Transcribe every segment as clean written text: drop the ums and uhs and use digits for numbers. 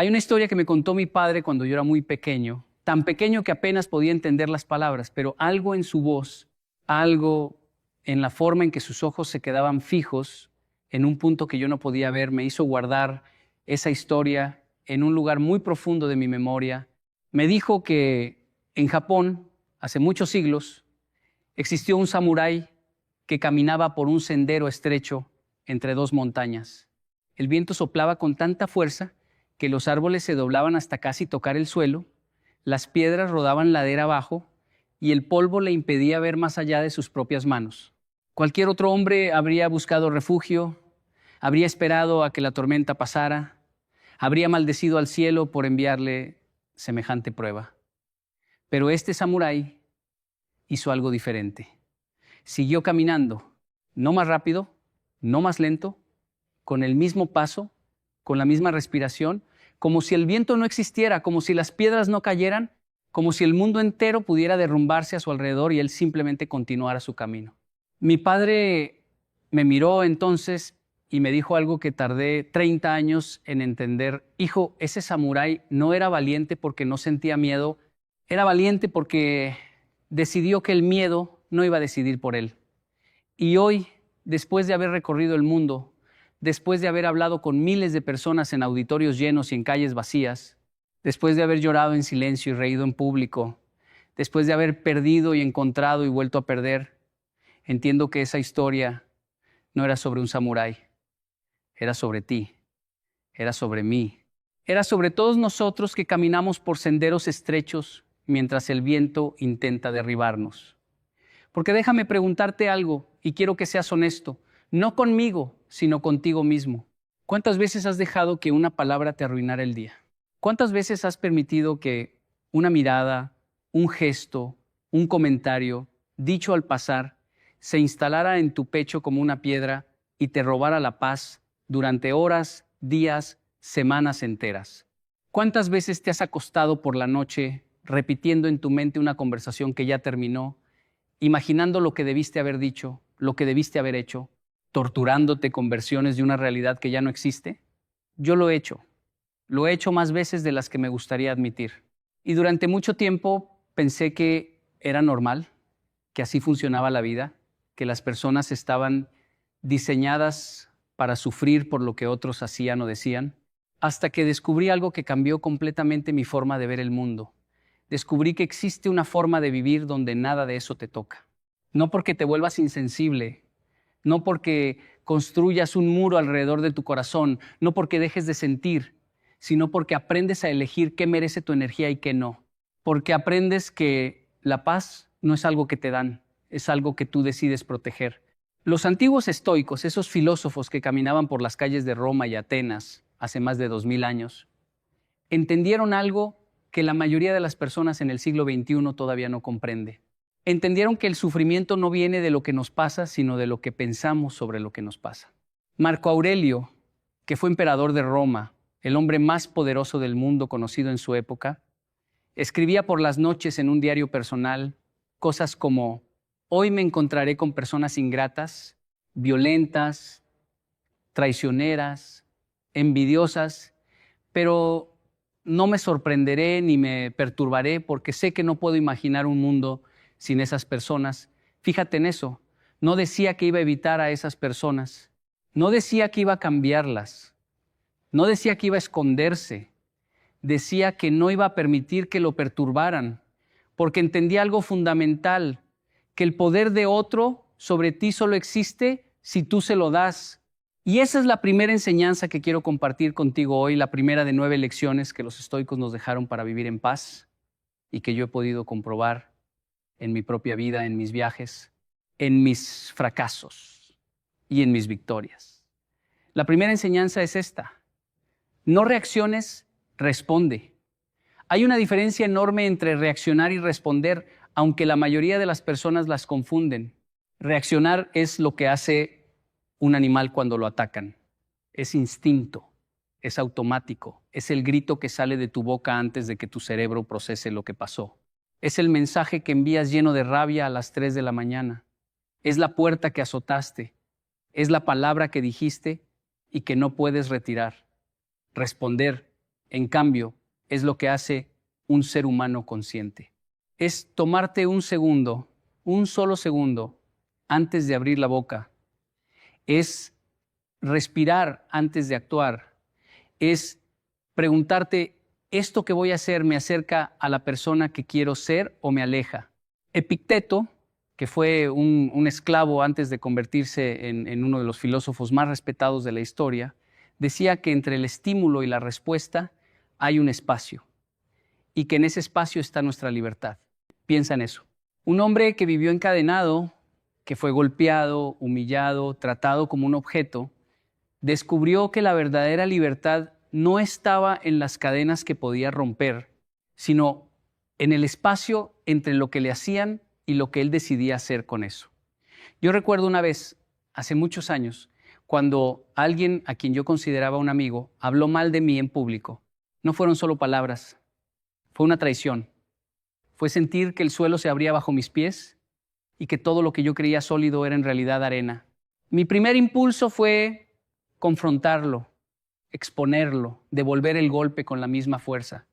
Hay una historia que me contó mi padre cuando yo era muy pequeño, tan pequeño que apenas podía entender las palabras, pero algo en su voz, algo en la forma en que sus ojos se quedaban fijos en un punto que yo no podía ver, me hizo guardar esa historia en un lugar muy profundo de mi memoria. Me dijo que en Japón, hace muchos siglos, existió un samurái que caminaba por un sendero estrecho entre dos montañas. El viento soplaba con tanta fuerza que los árboles se doblaban hasta casi tocar el suelo, las piedras rodaban ladera abajo y el polvo le impedía ver más allá de sus propias manos. Cualquier otro hombre habría buscado refugio, habría esperado a que la tormenta pasara, habría maldecido al cielo por enviarle semejante prueba. Pero este samurái hizo algo diferente. Siguió caminando, no más rápido, no más lento, con el mismo paso, con la misma respiración, como si el viento no existiera, como si las piedras no cayeran, como si el mundo entero pudiera derrumbarse a su alrededor y él simplemente continuara su camino. Mi padre me miró entonces y me dijo algo que tardé 30 años en entender. Hijo, ese samurái no era valiente porque no sentía miedo, era valiente porque decidió que el miedo no iba a decidir por él. Y hoy, después de haber recorrido el mundo, después de haber hablado con miles de personas en auditorios llenos y en calles vacías, después de haber llorado en silencio y reído en público, después de haber perdido y encontrado y vuelto a perder, entiendo que esa historia no era sobre un samurái, era sobre ti, era sobre mí, era sobre todos nosotros que caminamos por senderos estrechos mientras el viento intenta derribarnos. Porque déjame preguntarte algo y quiero que seas honesto, no conmigo, sino contigo mismo. ¿Cuántas veces has dejado que una palabra te arruinara el día? ¿Cuántas veces has permitido que una mirada, un gesto, un comentario, dicho al pasar, se instalara en tu pecho como una piedra y te robara la paz durante horas, días, semanas enteras? ¿Cuántas veces te has acostado por la noche repitiendo en tu mente una conversación que ya terminó, imaginando lo que debiste haber dicho, lo que debiste haber hecho, torturándote con versiones de una realidad que ya no existe? Yo lo he hecho más veces de las que me gustaría admitir. Y durante mucho tiempo pensé que era normal, que así funcionaba la vida, que las personas estaban diseñadas para sufrir por lo que otros hacían o decían, hasta que descubrí algo que cambió completamente mi forma de ver el mundo. Descubrí que existe una forma de vivir donde nada de eso te toca. No porque te vuelvas insensible, no porque construyas un muro alrededor de tu corazón, no porque dejes de sentir, sino porque aprendes a elegir qué merece tu energía y qué no. Porque aprendes que la paz no es algo que te dan, es algo que tú decides proteger. Los antiguos estoicos, esos filósofos que caminaban por las calles de Roma y Atenas hace más de 2000 años, entendieron algo que la mayoría de las personas en el siglo XXI todavía no comprende. Entendieron que el sufrimiento no viene de lo que nos pasa, sino de lo que pensamos sobre lo que nos pasa. Marco Aurelio, que fue emperador de Roma, el hombre más poderoso del mundo conocido en su época, escribía por las noches en un diario personal cosas como: hoy me encontraré con personas ingratas, violentas, traicioneras, envidiosas, pero no me sorprenderé ni me perturbaré porque sé que no puedo imaginar un mundo sin esas personas. Fíjate en eso, no decía que iba a evitar a esas personas, no decía que iba a cambiarlas, no decía que iba a esconderse, decía que no iba a permitir que lo perturbaran, porque entendía algo fundamental, que el poder de otro sobre ti solo existe si tú se lo das. Y esa es la primera enseñanza que quiero compartir contigo hoy, la primera de 9 lecciones que los estoicos nos dejaron para vivir en paz y que yo he podido comprobar en mi propia vida, en mis viajes, en mis fracasos y en mis victorias. La primera enseñanza es esta: no reacciones, responde. Hay una diferencia enorme entre reaccionar y responder, aunque la mayoría de las personas las confunden. Reaccionar es lo que hace un animal cuando lo atacan. Es instinto, es automático, es el grito que sale de tu boca antes de que tu cerebro procese lo que pasó. Es el mensaje que envías lleno de rabia a las 3 de la mañana. Es la puerta que azotaste. Es la palabra que dijiste y que no puedes retirar. Responder en cambio, es lo que hace un ser humano consciente. Es tomarte un segundo, un solo segundo, antes de abrir la boca. Es respirar antes de actuar. Es preguntarte, ¿esto que voy a hacer me acerca a la persona que quiero ser o me aleja? Epicteto, que fue un esclavo antes de convertirse en uno de los filósofos más respetados de la historia, decía que entre el estímulo y la respuesta hay un espacio y que en ese espacio está nuestra libertad. Piensa en eso. Un hombre que vivió encadenado, que fue golpeado, humillado, tratado como un objeto, descubrió que la verdadera libertad no estaba en las cadenas que podía romper, sino en el espacio entre lo que le hacían y lo que él decidía hacer con eso. Yo recuerdo una vez, hace muchos años, cuando alguien a quien yo consideraba un amigo habló mal de mí en público. No fueron solo palabras, fue una traición. Fue sentir que el suelo se abría bajo mis pies y que todo lo que yo creía sólido era en realidad arena. Mi primer impulso fue confrontarlo, exponerlo, devolver el golpe con la misma fuerza.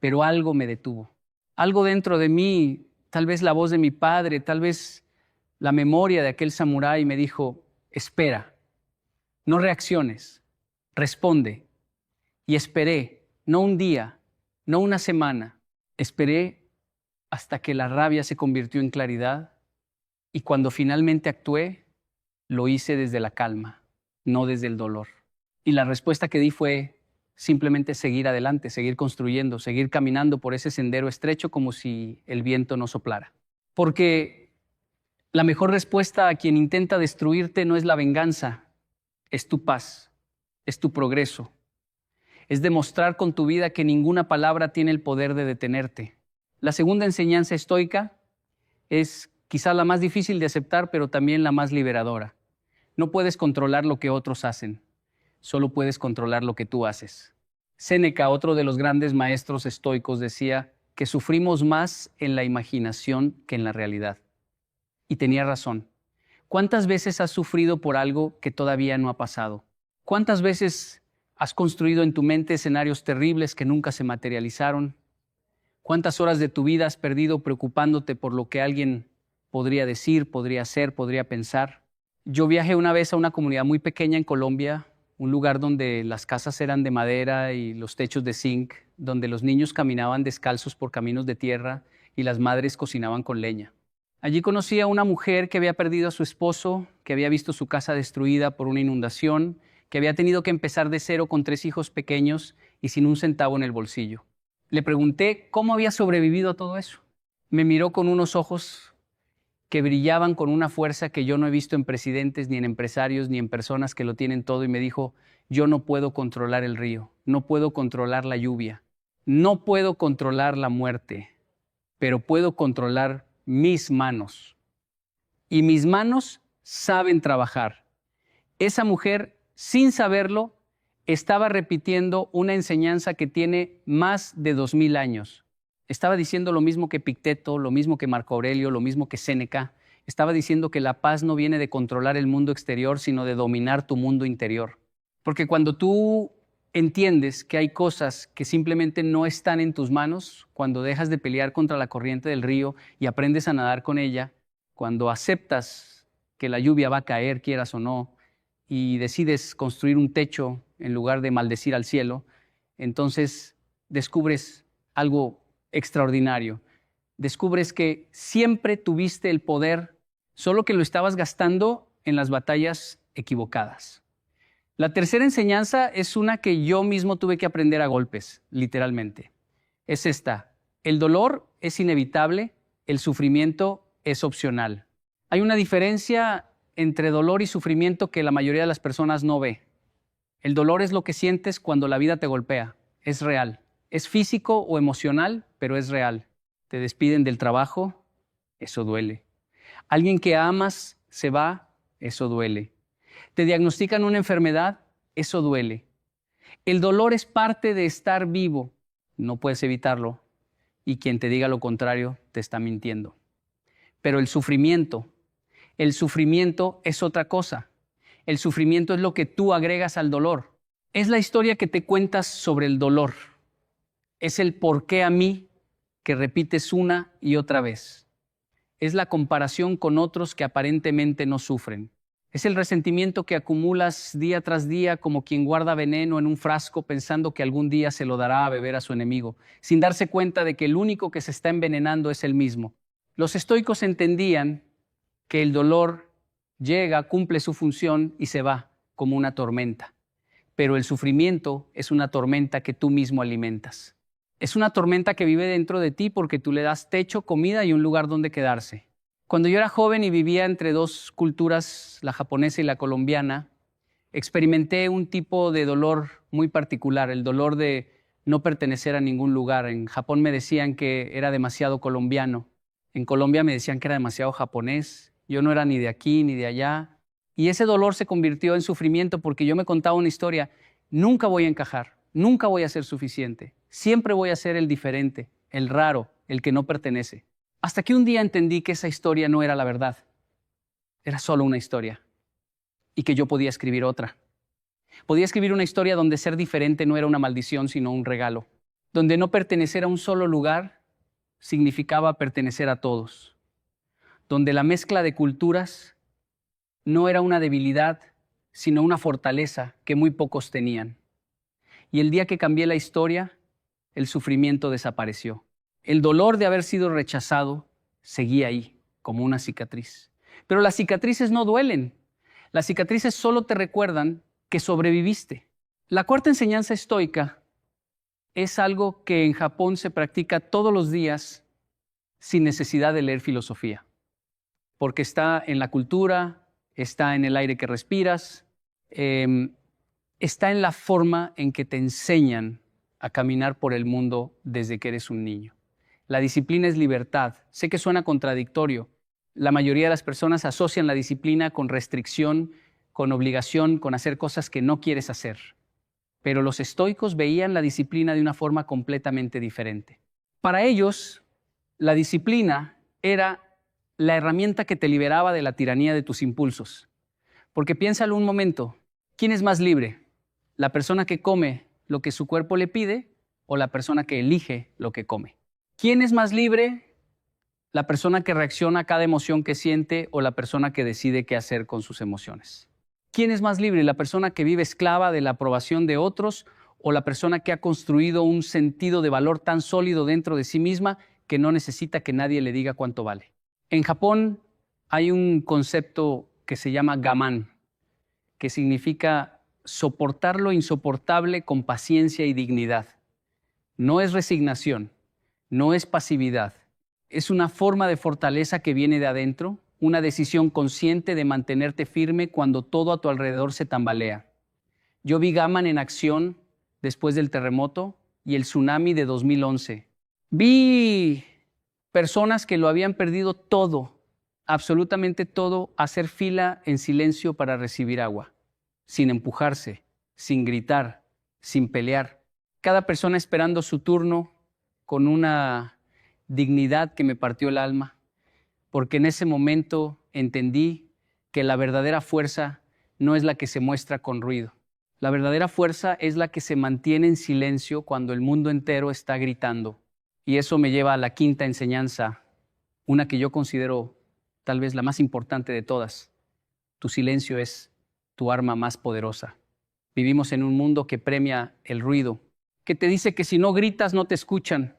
Pero algo me detuvo. Algo dentro de mí, tal vez la voz de mi padre, tal vez la memoria de aquel samurái me dijo, espera, no reacciones, responde. Y esperé, no un día, no una semana, esperé hasta que la rabia se convirtió en claridad y cuando finalmente actué, lo hice desde la calma, no desde el dolor. Y la respuesta que di fue simplemente seguir adelante, seguir construyendo, seguir caminando por ese sendero estrecho como si el viento no soplara. Porque la mejor respuesta a quien intenta destruirte no es la venganza, es tu paz, es tu progreso. Es demostrar con tu vida que ninguna palabra tiene el poder de detenerte. La segunda enseñanza estoica es quizá la más difícil de aceptar, pero también la más liberadora. No puedes controlar lo que otros hacen, solo puedes controlar lo que tú haces. Séneca, otro de los grandes maestros estoicos, decía que sufrimos más en la imaginación que en la realidad. Y tenía razón. ¿Cuántas veces has sufrido por algo que todavía no ha pasado? ¿Cuántas veces has construido en tu mente escenarios terribles que nunca se materializaron? ¿Cuántas horas de tu vida has perdido preocupándote por lo que alguien podría decir, podría hacer, podría pensar? Yo viajé una vez a una comunidad muy pequeña en Colombia, un lugar donde las casas eran de madera y los techos de zinc, donde los niños caminaban descalzos por caminos de tierra y las madres cocinaban con leña. Allí conocí a una mujer que había perdido a su esposo, que había visto su casa destruida por una inundación, que había tenido que empezar de cero con 3 hijos pequeños y sin un centavo en el bolsillo. Le pregunté cómo había sobrevivido a todo eso. Me miró con unos ojos que brillaban con una fuerza que yo no he visto en presidentes, ni en empresarios, ni en personas que lo tienen todo, y me dijo, yo no puedo controlar el río, no puedo controlar la lluvia, no puedo controlar la muerte, pero puedo controlar mis manos. Y mis manos saben trabajar. Esa mujer, sin saberlo, estaba repitiendo una enseñanza que tiene más de 2000 años. Estaba diciendo lo mismo que Epicteto, lo mismo que Marco Aurelio, lo mismo que Séneca. Estaba diciendo que la paz no viene de controlar el mundo exterior, sino de dominar tu mundo interior. Porque cuando tú entiendes que hay cosas que simplemente no están en tus manos, cuando dejas de pelear contra la corriente del río y aprendes a nadar con ella, cuando aceptas que la lluvia va a caer, quieras o no, y decides construir un techo en lugar de maldecir al cielo, entonces descubres algo extraordinario. Descubres que siempre tuviste el poder, solo que lo estabas gastando en las batallas equivocadas. La tercera enseñanza es una que yo mismo tuve que aprender a golpes, literalmente. Es esta: el dolor es inevitable, el sufrimiento es opcional. Hay una diferencia entre dolor y sufrimiento que la mayoría de las personas no ve. El dolor es lo que sientes cuando la vida te golpea, es real. Es físico o emocional, pero es real. Te despiden del trabajo, eso duele. Alguien que amas se va, eso duele. Te diagnostican una enfermedad, eso duele. El dolor es parte de estar vivo, no puedes evitarlo, y quien te diga lo contrario te está mintiendo. Pero el sufrimiento es otra cosa. El sufrimiento es lo que tú agregas al dolor. Es la historia que te cuentas sobre el dolor. Es el por qué a mí que repites una y otra vez. Es la comparación con otros que aparentemente no sufren. Es el resentimiento que acumulas día tras día como quien guarda veneno en un frasco pensando que algún día se lo dará a beber a su enemigo, sin darse cuenta de que el único que se está envenenando es él mismo. Los estoicos entendían que el dolor llega, cumple su función y se va como una tormenta. Pero el sufrimiento es una tormenta que tú mismo alimentas. Es una tormenta que vive dentro de ti porque tú le das techo, comida y un lugar donde quedarse. Cuando yo era joven y vivía entre dos culturas, la japonesa y la colombiana, experimenté un tipo de dolor muy particular, el dolor de no pertenecer a ningún lugar. En Japón me decían que era demasiado colombiano. En Colombia me decían que era demasiado japonés. Yo no era ni de aquí ni de allá. Y ese dolor se convirtió en sufrimiento porque yo me contaba una historia. Nunca voy a encajar, nunca voy a ser suficiente. Siempre voy a ser el diferente, el raro, el que no pertenece. Hasta que un día entendí que esa historia no era la verdad. Era solo una historia. Y que yo podía escribir otra. Podía escribir una historia donde ser diferente no era una maldición, sino un regalo. Donde no pertenecer a un solo lugar significaba pertenecer a todos. Donde la mezcla de culturas no era una debilidad, sino una fortaleza que muy pocos tenían. Y el día que cambié la historia, el sufrimiento desapareció. El dolor de haber sido rechazado seguía ahí, como una cicatriz. Pero las cicatrices no duelen. Las cicatrices solo te recuerdan que sobreviviste. La cuarta enseñanza estoica es algo que en Japón se practica todos los días sin necesidad de leer filosofía, porque está en la cultura, está en el aire que respiras, está en la forma en que te enseñan a caminar por el mundo desde que eres un niño. La disciplina es libertad. Sé que suena contradictorio. La mayoría de las personas asocian la disciplina con restricción, con obligación, con hacer cosas que no quieres hacer. Pero los estoicos veían la disciplina de una forma completamente diferente. Para ellos, la disciplina era la herramienta que te liberaba de la tiranía de tus impulsos. Porque piénsalo un momento, ¿quién es más libre? ¿La persona que come lo que su cuerpo le pide o la persona que elige lo que come? ¿Quién es más libre? ¿La persona que reacciona a cada emoción que siente o la persona que decide qué hacer con sus emociones? ¿Quién es más libre? ¿La persona que vive esclava de la aprobación de otros o la persona que ha construido un sentido de valor tan sólido dentro de sí misma que no necesita que nadie le diga cuánto vale? En Japón hay un concepto que se llama gaman, que significa soportar lo insoportable con paciencia y dignidad. No es resignación, no es pasividad. Es una forma de fortaleza que viene de adentro, una decisión consciente de mantenerte firme cuando todo a tu alrededor se tambalea. Yo vi gaman en acción después del terremoto y el tsunami de 2011. Vi personas que lo habían perdido todo, absolutamente todo, hacer fila en silencio para recibir agua, sin empujarse, sin gritar, sin pelear. Cada persona esperando su turno con una dignidad que me partió el alma, porque en ese momento entendí que la verdadera fuerza no es la que se muestra con ruido. La verdadera fuerza es la que se mantiene en silencio cuando el mundo entero está gritando. Y eso me lleva a la quinta enseñanza, una que yo considero tal vez la más importante de todas. Tu silencio es tu arma más poderosa. Vivimos en un mundo que premia el ruido, que te dice que si no gritas no te escuchan,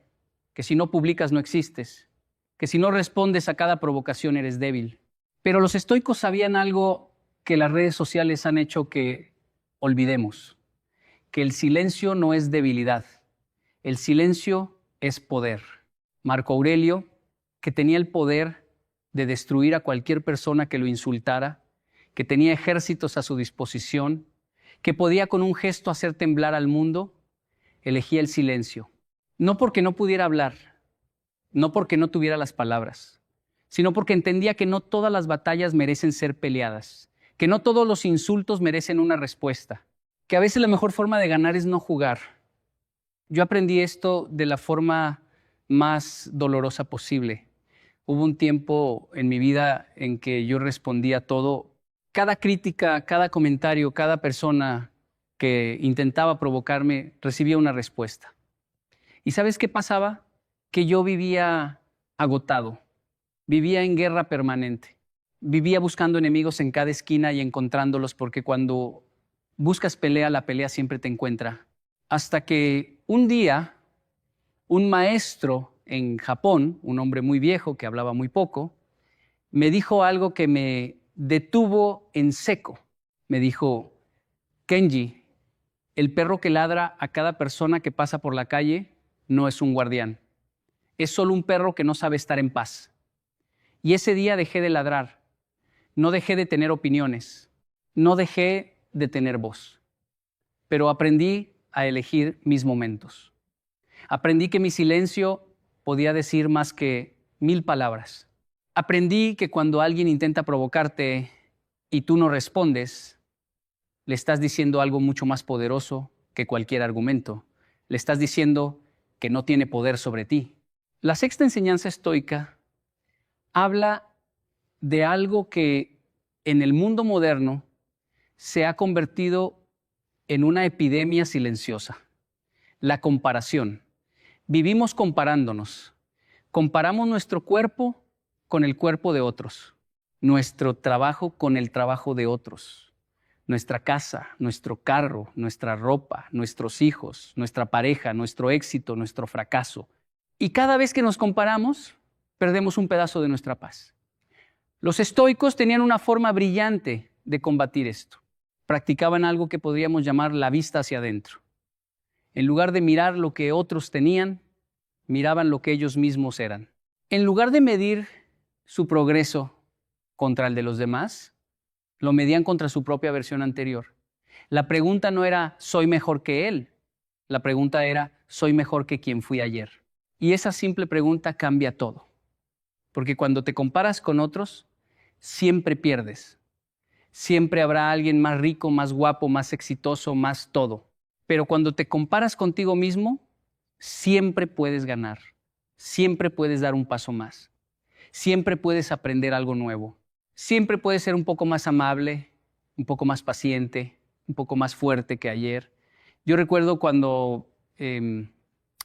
que si no publicas no existes, que si no respondes a cada provocación eres débil. Pero los estoicos sabían algo que las redes sociales han hecho que olvidemos, que el silencio no es debilidad, el silencio es poder. Marco Aurelio, que tenía el poder de destruir a cualquier persona que lo insultara, que tenía ejércitos a su disposición, que podía con un gesto hacer temblar al mundo, elegía el silencio. No porque no pudiera hablar, no porque no tuviera las palabras, sino porque entendía que no todas las batallas merecen ser peleadas, que no todos los insultos merecen una respuesta, que a veces la mejor forma de ganar es no jugar. Yo aprendí esto de la forma más dolorosa posible. Hubo un tiempo en mi vida en que yo respondía todo. Cada crítica, cada comentario, cada persona que intentaba provocarme, recibía una respuesta. ¿Y sabes qué pasaba? Que yo vivía agotado, vivía en guerra permanente, vivía buscando enemigos en cada esquina y encontrándolos, porque cuando buscas pelea, la pelea siempre te encuentra. Hasta que un día, un maestro en Japón, un hombre muy viejo que hablaba muy poco, me dijo algo que me detuvo en seco. Me dijo: Kenji, el perro que ladra a cada persona que pasa por la calle no es un guardián. Es solo un perro que no sabe estar en paz. Y ese día dejé de ladrar. No dejé de tener opiniones. No dejé de tener voz. Pero aprendí a elegir mis momentos. Aprendí que mi silencio podía decir más que 1000 palabras. Aprendí que cuando alguien intenta provocarte y tú no respondes, le estás diciendo algo mucho más poderoso que cualquier argumento. Le estás diciendo que no tiene poder sobre ti. La sexta enseñanza estoica habla de algo que en el mundo moderno se ha convertido en una epidemia silenciosa: la comparación. Vivimos comparándonos. Comparamos nuestro cuerpo con el cuerpo de otros, nuestro trabajo con el trabajo de otros, nuestra casa, nuestro carro, nuestra ropa, nuestros hijos, nuestra pareja, nuestro éxito, nuestro fracaso. Y cada vez que nos comparamos, perdemos un pedazo de nuestra paz. Los estoicos tenían una forma brillante de combatir esto. Practicaban algo que podríamos llamar la vista hacia adentro. En lugar de mirar lo que otros tenían, miraban lo que ellos mismos eran. En lugar de medir su progreso contra el de los demás, lo medían contra su propia versión anterior. La pregunta no era ¿soy mejor que él? La pregunta era ¿soy mejor que quien fui ayer? Y esa simple pregunta cambia todo. Porque cuando te comparas con otros, siempre pierdes. Siempre habrá alguien más rico, más guapo, más exitoso, más todo. Pero cuando te comparas contigo mismo, siempre puedes ganar. Siempre puedes dar un paso más. Siempre puedes aprender algo nuevo. Siempre puedes ser un poco más amable, un poco más paciente, un poco más fuerte que ayer. Yo recuerdo cuando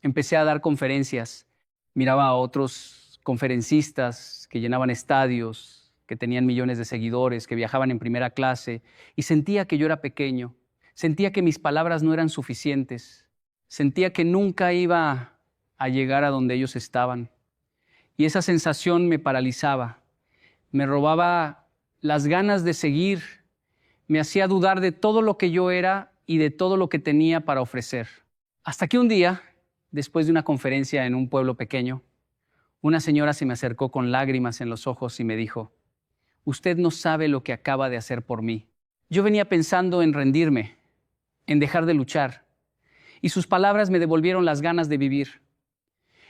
empecé a dar conferencias, miraba a otros conferencistas que llenaban estadios, que tenían millones de seguidores, que viajaban en primera clase, y sentía que yo era pequeño. Sentía que mis palabras no eran suficientes. Sentía que nunca iba a llegar a donde ellos estaban. Y esa sensación me paralizaba. Me robaba las ganas de seguir. Me hacía dudar de todo lo que yo era y de todo lo que tenía para ofrecer. Hasta que un día, después de una conferencia en un pueblo pequeño, una señora se me acercó con lágrimas en los ojos y me dijo: «Usted no sabe lo que acaba de hacer por mí». Yo venía pensando en rendirme, en dejar de luchar, y sus palabras me devolvieron las ganas de vivir.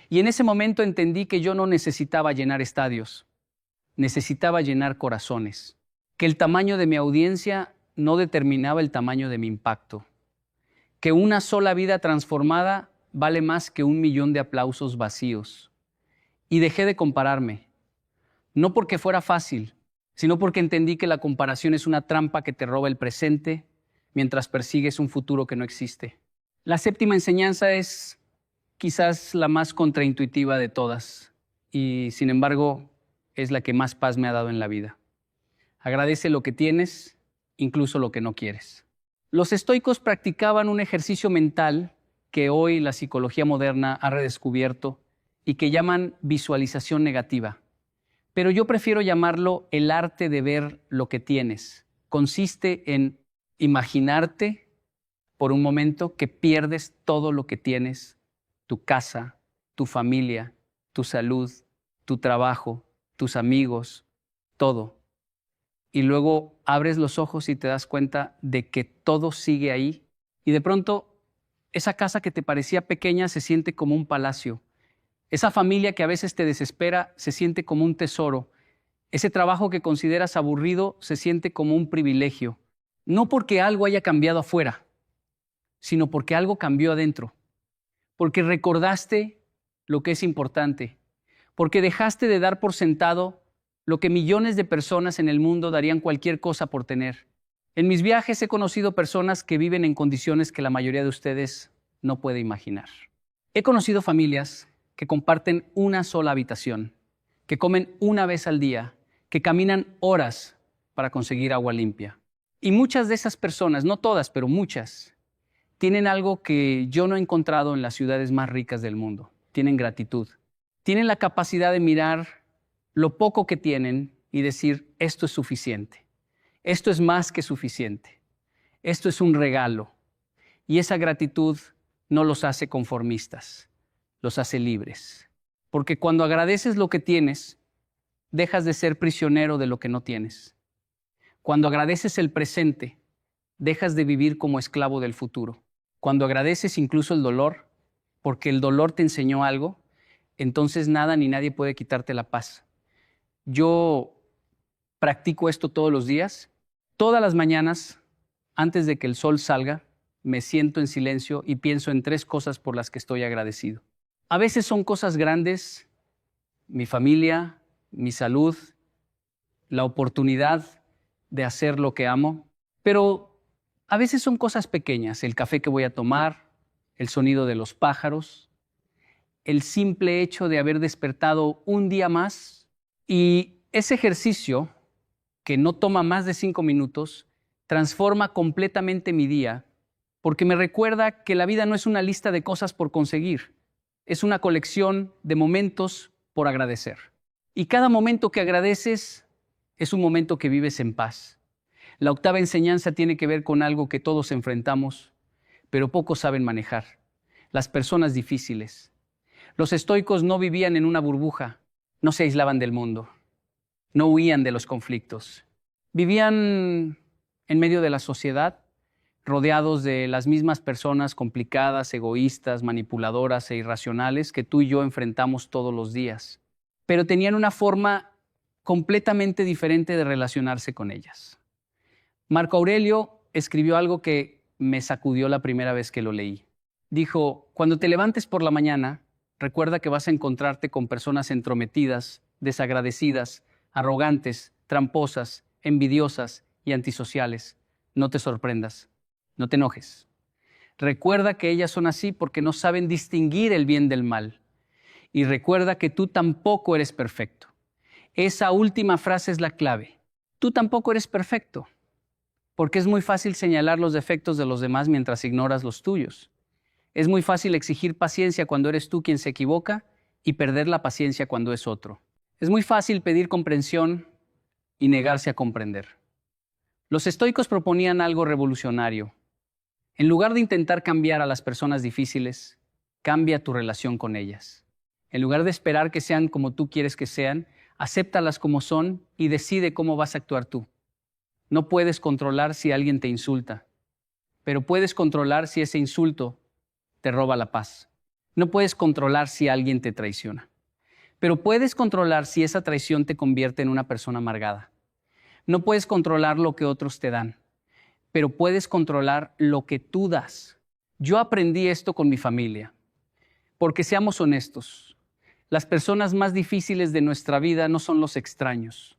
Y en ese momento entendí que yo no necesitaba llenar estadios, necesitaba llenar corazones, que el tamaño de mi audiencia no determinaba el tamaño de mi impacto, que una sola vida transformada vale más que 1.000.000 de aplausos vacíos. Y dejé de compararme, no porque fuera fácil, sino porque entendí que la comparación es una trampa que te roba el presente mientras persigues un futuro que no existe. La séptima enseñanza es quizás la más contraintuitiva de todas y, sin embargo, es la que más paz me ha dado en la vida. Agradece lo que tienes, incluso lo que no quieres. Los estoicos practicaban un ejercicio mental que hoy la psicología moderna ha redescubierto y que llaman visualización negativa. Pero yo prefiero llamarlo el arte de ver lo que tienes. Consiste en imaginarte por un momento que pierdes todo lo que tienes: tu casa, tu familia, tu salud, tu trabajo, tus amigos, todo. Y luego abres los ojos y te das cuenta de que todo sigue ahí. Y de pronto, esa casa que te parecía pequeña se siente como un palacio. Esa familia que a veces te desespera se siente como un tesoro. Ese trabajo que consideras aburrido se siente como un privilegio. No porque algo haya cambiado afuera, sino porque algo cambió adentro. Porque recordaste lo que es importante. Porque dejaste de dar por sentado lo que millones de personas en el mundo darían cualquier cosa por tener. En mis viajes he conocido personas que viven en condiciones que la mayoría de ustedes no puede imaginar. He conocido familias que comparten una sola habitación, que comen una vez al día, que caminan horas para conseguir agua limpia. Y muchas de esas personas, no todas, pero muchas, tienen algo que yo no he encontrado en las ciudades más ricas del mundo. Tienen gratitud. Tienen la capacidad de mirar lo poco que tienen y decir, esto es suficiente. Esto es más que suficiente. Esto es un regalo. Y esa gratitud no los hace conformistas, los hace libres. Porque cuando agradeces lo que tienes, dejas de ser prisionero de lo que no tienes. Cuando agradeces el presente, dejas de vivir como esclavo del futuro. Cuando agradeces incluso el dolor, porque el dolor te enseñó algo, entonces nada ni nadie puede quitarte la paz. Yo practico esto todos los días. Todas las mañanas, antes de que el sol salga, me siento en silencio y pienso en 3 cosas por las que estoy agradecido. A veces son cosas grandes, mi familia, mi salud, la oportunidad de hacer lo que amo, pero a veces son cosas pequeñas, el café que voy a tomar, el sonido de los pájaros, el simple hecho de haber despertado un día más. Y ese ejercicio, que no toma más de 5 minutos, transforma completamente mi día, porque me recuerda que la vida no es una lista de cosas por conseguir, es una colección de momentos por agradecer. Y cada momento que agradeces es un momento que vives en paz. La octava enseñanza tiene que ver con algo que todos enfrentamos, pero pocos saben manejar: las personas difíciles. Los estoicos no vivían en una burbuja, no se aislaban del mundo, no huían de los conflictos. Vivían en medio de la sociedad, rodeados de las mismas personas complicadas, egoístas, manipuladoras e irracionales que tú y yo enfrentamos todos los días. Pero tenían una forma completamente diferente de relacionarse con ellas. Marco Aurelio escribió algo que me sacudió la primera vez que lo leí. Dijo: cuando te levantes por la mañana, recuerda que vas a encontrarte con personas entrometidas, desagradecidas, arrogantes, tramposas, envidiosas y antisociales. No te sorprendas, no te enojes. Recuerda que ellas son así porque no saben distinguir el bien del mal. Y recuerda que tú tampoco eres perfecto. Esa última frase es la clave. Tú tampoco eres perfecto, porque es muy fácil señalar los defectos de los demás mientras ignoras los tuyos. Es muy fácil exigir paciencia cuando eres tú quien se equivoca y perder la paciencia cuando es otro. Es muy fácil pedir comprensión y negarse a comprender. Los estoicos proponían algo revolucionario. En lugar de intentar cambiar a las personas difíciles, cambia tu relación con ellas. En lugar de esperar que sean como tú quieres que sean, acéptalas como son y decide cómo vas a actuar tú. No puedes controlar si alguien te insulta, pero puedes controlar si ese insulto te roba la paz. No puedes controlar si alguien te traiciona, pero puedes controlar si esa traición te convierte en una persona amargada. No puedes controlar lo que otros te dan, pero puedes controlar lo que tú das. Yo aprendí esto con mi familia, porque seamos honestos, las personas más difíciles de nuestra vida no son los extraños,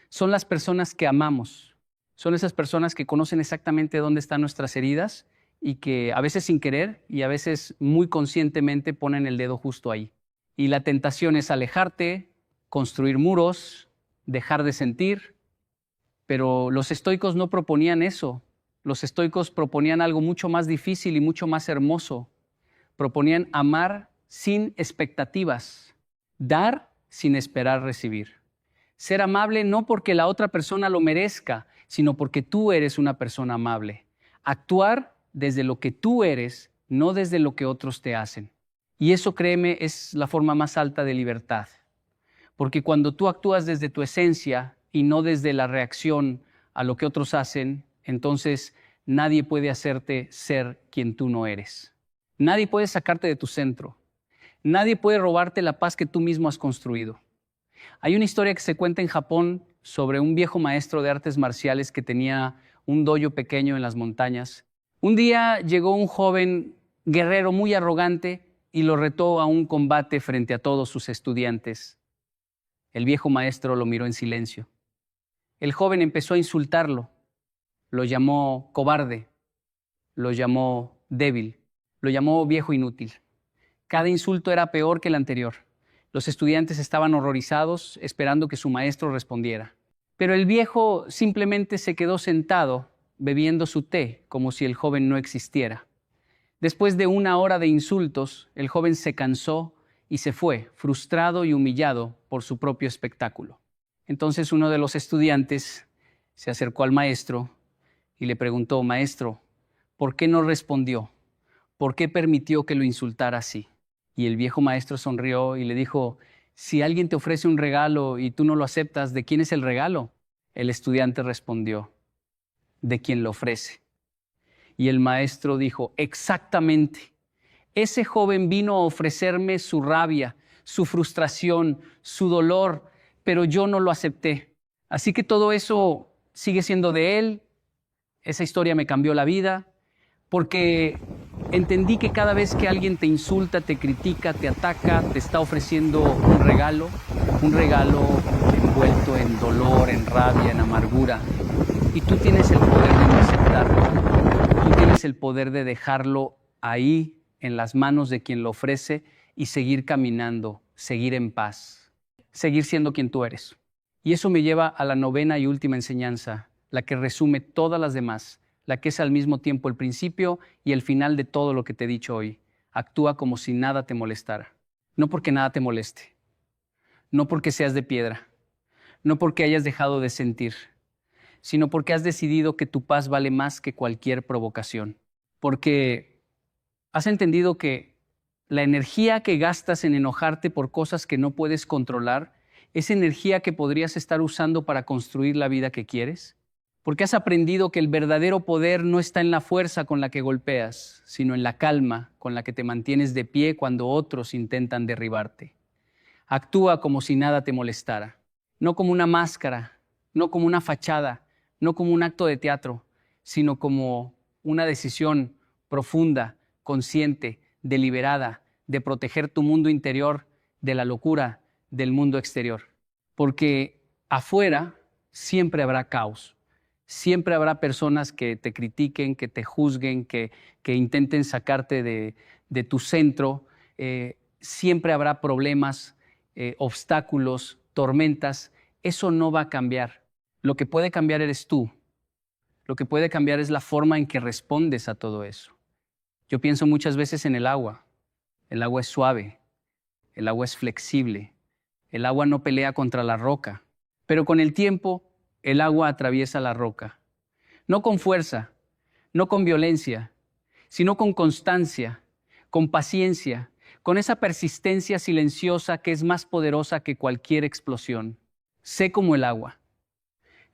son las personas que amamos. Son esas personas que conocen exactamente dónde están nuestras heridas y que a veces sin querer y a veces muy conscientemente ponen el dedo justo ahí. Y la tentación es alejarte, construir muros, dejar de sentir. Pero los estoicos no proponían eso. Los estoicos proponían algo mucho más difícil y mucho más hermoso. Proponían amar sin expectativas, dar sin esperar recibir. Ser amable no porque la otra persona lo merezca, sino porque tú eres una persona amable. Actuar desde lo que tú eres, no desde lo que otros te hacen. Y eso, créeme, es la forma más alta de libertad. Porque cuando tú actúas desde tu esencia y no desde la reacción a lo que otros hacen, entonces nadie puede hacerte ser quien tú no eres. Nadie puede sacarte de tu centro. Nadie puede robarte la paz que tú mismo has construido. Hay una historia que se cuenta en Japón sobre un viejo maestro de artes marciales que tenía un dojo pequeño en las montañas. Un día llegó un joven guerrero muy arrogante y lo retó a un combate frente a todos sus estudiantes. El viejo maestro lo miró en silencio. El joven empezó a insultarlo lo llamó cobarde, lo llamó débil, lo llamó viejo inútil. Cada insulto era peor que el anterior. Los estudiantes estaban horrorizados, esperando que su maestro respondiera. Pero el viejo simplemente se quedó sentado, bebiendo su té, como si el joven no existiera. Después de 1 hora de insultos, el joven se cansó y se fue, frustrado y humillado por su propio espectáculo. Entonces uno de los estudiantes se acercó al maestro y le preguntó: «Maestro, ¿por qué no respondió? ¿Por qué permitió que lo insultara así?». Y el viejo maestro sonrió y le dijo: «Si alguien te ofrece un regalo y tú no lo aceptas, ¿de quién es el regalo?». El estudiante respondió: «De quien lo ofrece». Y el maestro dijo: «Exactamente. Ese joven vino a ofrecerme su rabia, su frustración, su dolor, pero yo no lo acepté. Así que todo eso sigue siendo de él. Esa historia me cambió la vida, porque entendí que cada vez que alguien te insulta, te critica, te ataca, te está ofreciendo un regalo envuelto en dolor, en rabia, en amargura. Y tú tienes el poder de no aceptarlo. Tú tienes el poder de dejarlo ahí, en las manos de quien lo ofrece, y seguir caminando, seguir en paz, seguir siendo quien tú eres. Y eso me lleva a la 9ª y última enseñanza, la que resume todas las demás, la que es al mismo tiempo el principio y el final de todo lo que te he dicho hoy. Actúa como si nada te molestara. No porque nada te moleste, no porque seas de piedra, no porque hayas dejado de sentir, sino porque has decidido que tu paz vale más que cualquier provocación. Porque has entendido que la energía que gastas en enojarte por cosas que no puedes controlar es energía que podrías estar usando para construir la vida que quieres. Porque has aprendido que el verdadero poder no está en la fuerza con la que golpeas, sino en la calma con la que te mantienes de pie cuando otros intentan derribarte. Actúa como si nada te molestara, no como una máscara, no como una fachada, no como un acto de teatro, sino como una decisión profunda, consciente, deliberada, de proteger tu mundo interior de la locura del mundo exterior. Porque afuera siempre habrá caos, siempre habrá personas que te critiquen, que te juzguen, que intenten sacarte de tu centro, siempre habrá problemas, obstáculos, tormentas. Eso no va a cambiar. Lo que puede cambiar eres tú. Lo que puede cambiar es la forma en que respondes a todo eso. Yo pienso muchas veces en el agua. El agua es suave, el agua es flexible, el agua no pelea contra la roca, pero con el tiempo el agua atraviesa la roca. No con fuerza, no con violencia, sino con constancia, con paciencia, con esa persistencia silenciosa que es más poderosa que cualquier explosión. Sé como el agua.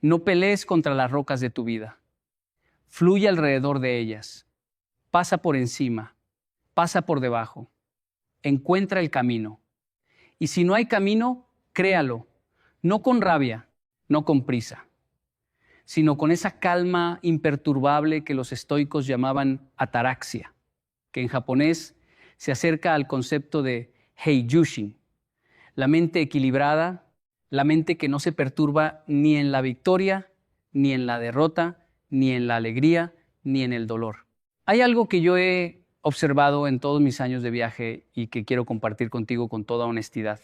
No pelees contra las rocas de tu vida. Fluye alrededor de ellas. Pasa por encima. Pasa por debajo. Encuentra el camino. Y si no hay camino, créalo. No con rabia, no con prisa, sino con esa calma imperturbable que los estoicos llamaban ataraxia, que en japonés se acerca al concepto de heijushin, la mente equilibrada, la mente que no se perturba ni en la victoria, ni en la derrota, ni en la alegría, ni en el dolor. Hay algo que yo he observado en todos mis años de viaje y que quiero compartir contigo con toda honestidad.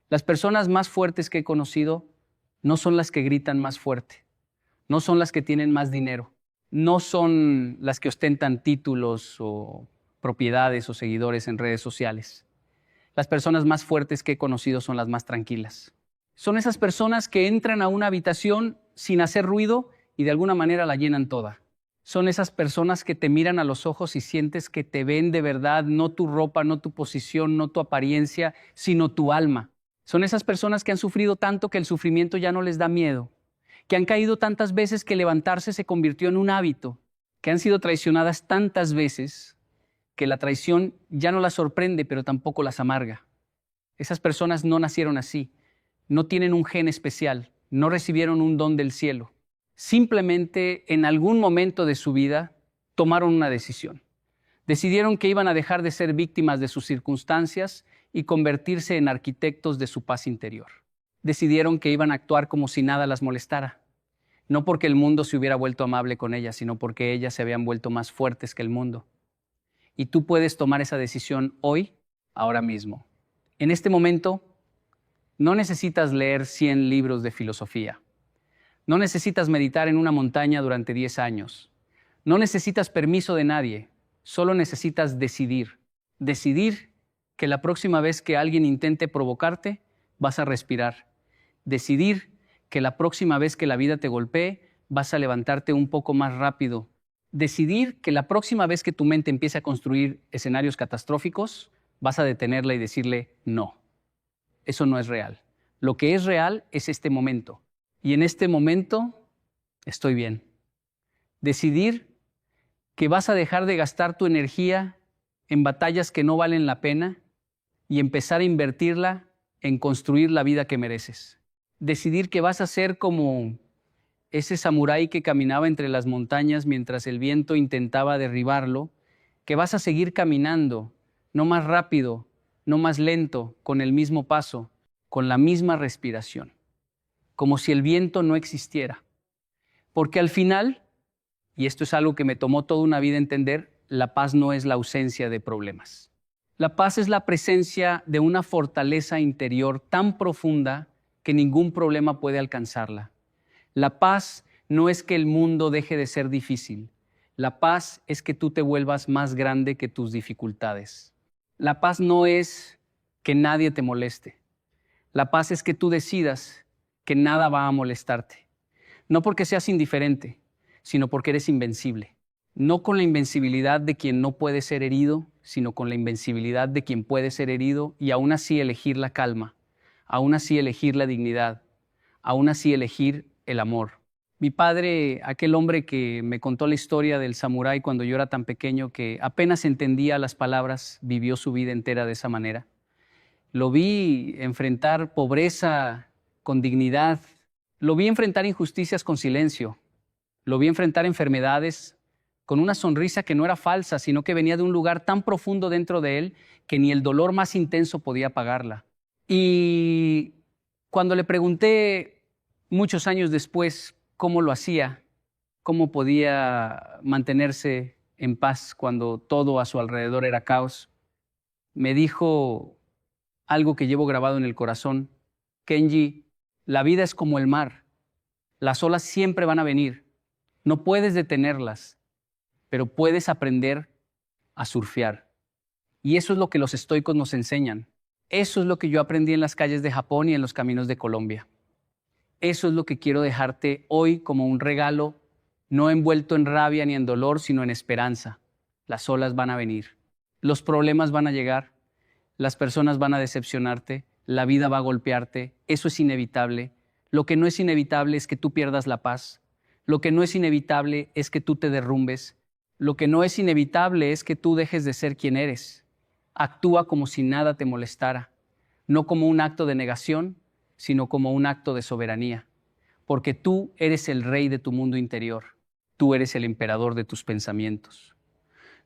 Las personas más fuertes que he conocido no son las que gritan más fuerte, no son las que tienen más dinero, no son las que ostentan títulos o propiedades o seguidores en redes sociales. Las personas más fuertes que he conocido son las más tranquilas. Son esas personas que entran a una habitación sin hacer ruido y de alguna manera la llenan toda. Son esas personas que te miran a los ojos y sientes que te ven de verdad, no tu ropa, no tu posición, no tu apariencia, sino tu alma. Son esas personas que han sufrido tanto que el sufrimiento ya no les da miedo, que han caído tantas veces que levantarse se convirtió en un hábito, que han sido traicionadas tantas veces que la traición ya no las sorprende, pero tampoco las amarga. Esas personas no nacieron así, no tienen un gen especial, no recibieron un don del cielo. Simplemente en algún momento de su vida tomaron una decisión. Decidieron que iban a dejar de ser víctimas de sus circunstancias y convertirse en arquitectos de su paz interior. Decidieron que iban a actuar como si nada las molestara. No porque el mundo se hubiera vuelto amable con ellas, sino porque ellas se habían vuelto más fuertes que el mundo. Y tú puedes tomar esa decisión hoy, ahora mismo. En este momento, no necesitas leer 100 libros de filosofía. No necesitas meditar en una montaña durante 10 años. No necesitas permiso de nadie. Solo necesitas decidir. Decidir que la próxima vez que alguien intente provocarte, vas a respirar. Decidir que la próxima vez que la vida te golpee, vas a levantarte un poco más rápido. Decidir que la próxima vez que tu mente empiece a construir escenarios catastróficos, vas a detenerla y decirle no. Eso no es real. Lo que es real es este momento. Y en este momento estoy bien. Decidir que vas a dejar de gastar tu energía en batallas que no valen la pena y empezar a invertirla en construir la vida que mereces. Decidir que vas a ser como ese samurái que caminaba entre las montañas mientras el viento intentaba derribarlo, que vas a seguir caminando, no más rápido, no más lento, con el mismo paso, con la misma respiración, como si el viento no existiera. Porque al final, y esto es algo que me tomó toda una vida entender, la paz no es la ausencia de problemas. La paz es la presencia de una fortaleza interior tan profunda que ningún problema puede alcanzarla. La paz no es que el mundo deje de ser difícil. La paz es que tú te vuelvas más grande que tus dificultades. La paz no es que nadie te moleste. La paz es que tú decidas que nada va a molestarte. No porque seas indiferente, sino porque eres invencible. No con la invencibilidad de quien no puede ser herido, sino con la invencibilidad de quien puede ser herido y aún así elegir la calma, aún así elegir la dignidad, aún así elegir el amor. Mi padre, aquel hombre que me contó la historia del samurái cuando yo era tan pequeño que apenas entendía las palabras, vivió su vida entera de esa manera. Lo vi enfrentar pobreza con dignidad, lo vi enfrentar injusticias con silencio, lo vi enfrentar enfermedades con una sonrisa que no era falsa, sino que venía de un lugar tan profundo dentro de él que ni el dolor más intenso podía apagarla. Y cuando le pregunté muchos años después cómo lo hacía, cómo podía mantenerse en paz cuando todo a su alrededor era caos, me dijo algo que llevo grabado en el corazón: Kenji, la vida es como el mar. Las olas siempre van a venir. No puedes detenerlas, pero puedes aprender a surfear. Y eso es lo que los estoicos nos enseñan. Eso es lo que yo aprendí en las calles de Japón y en los caminos de Colombia. Eso es lo que quiero dejarte hoy como un regalo, no envuelto en rabia ni en dolor, sino en esperanza. Las olas van a venir, los problemas van a llegar, las personas van a decepcionarte, la vida va a golpearte, eso es inevitable. Lo que no es inevitable es que tú pierdas la paz. Lo que no es inevitable es que tú te derrumbes. Lo que no es inevitable es que tú dejes de ser quien eres. Actúa como si nada te molestara, no como un acto de negación, sino como un acto de soberanía, porque tú eres el rey de tu mundo interior, tú eres el emperador de tus pensamientos.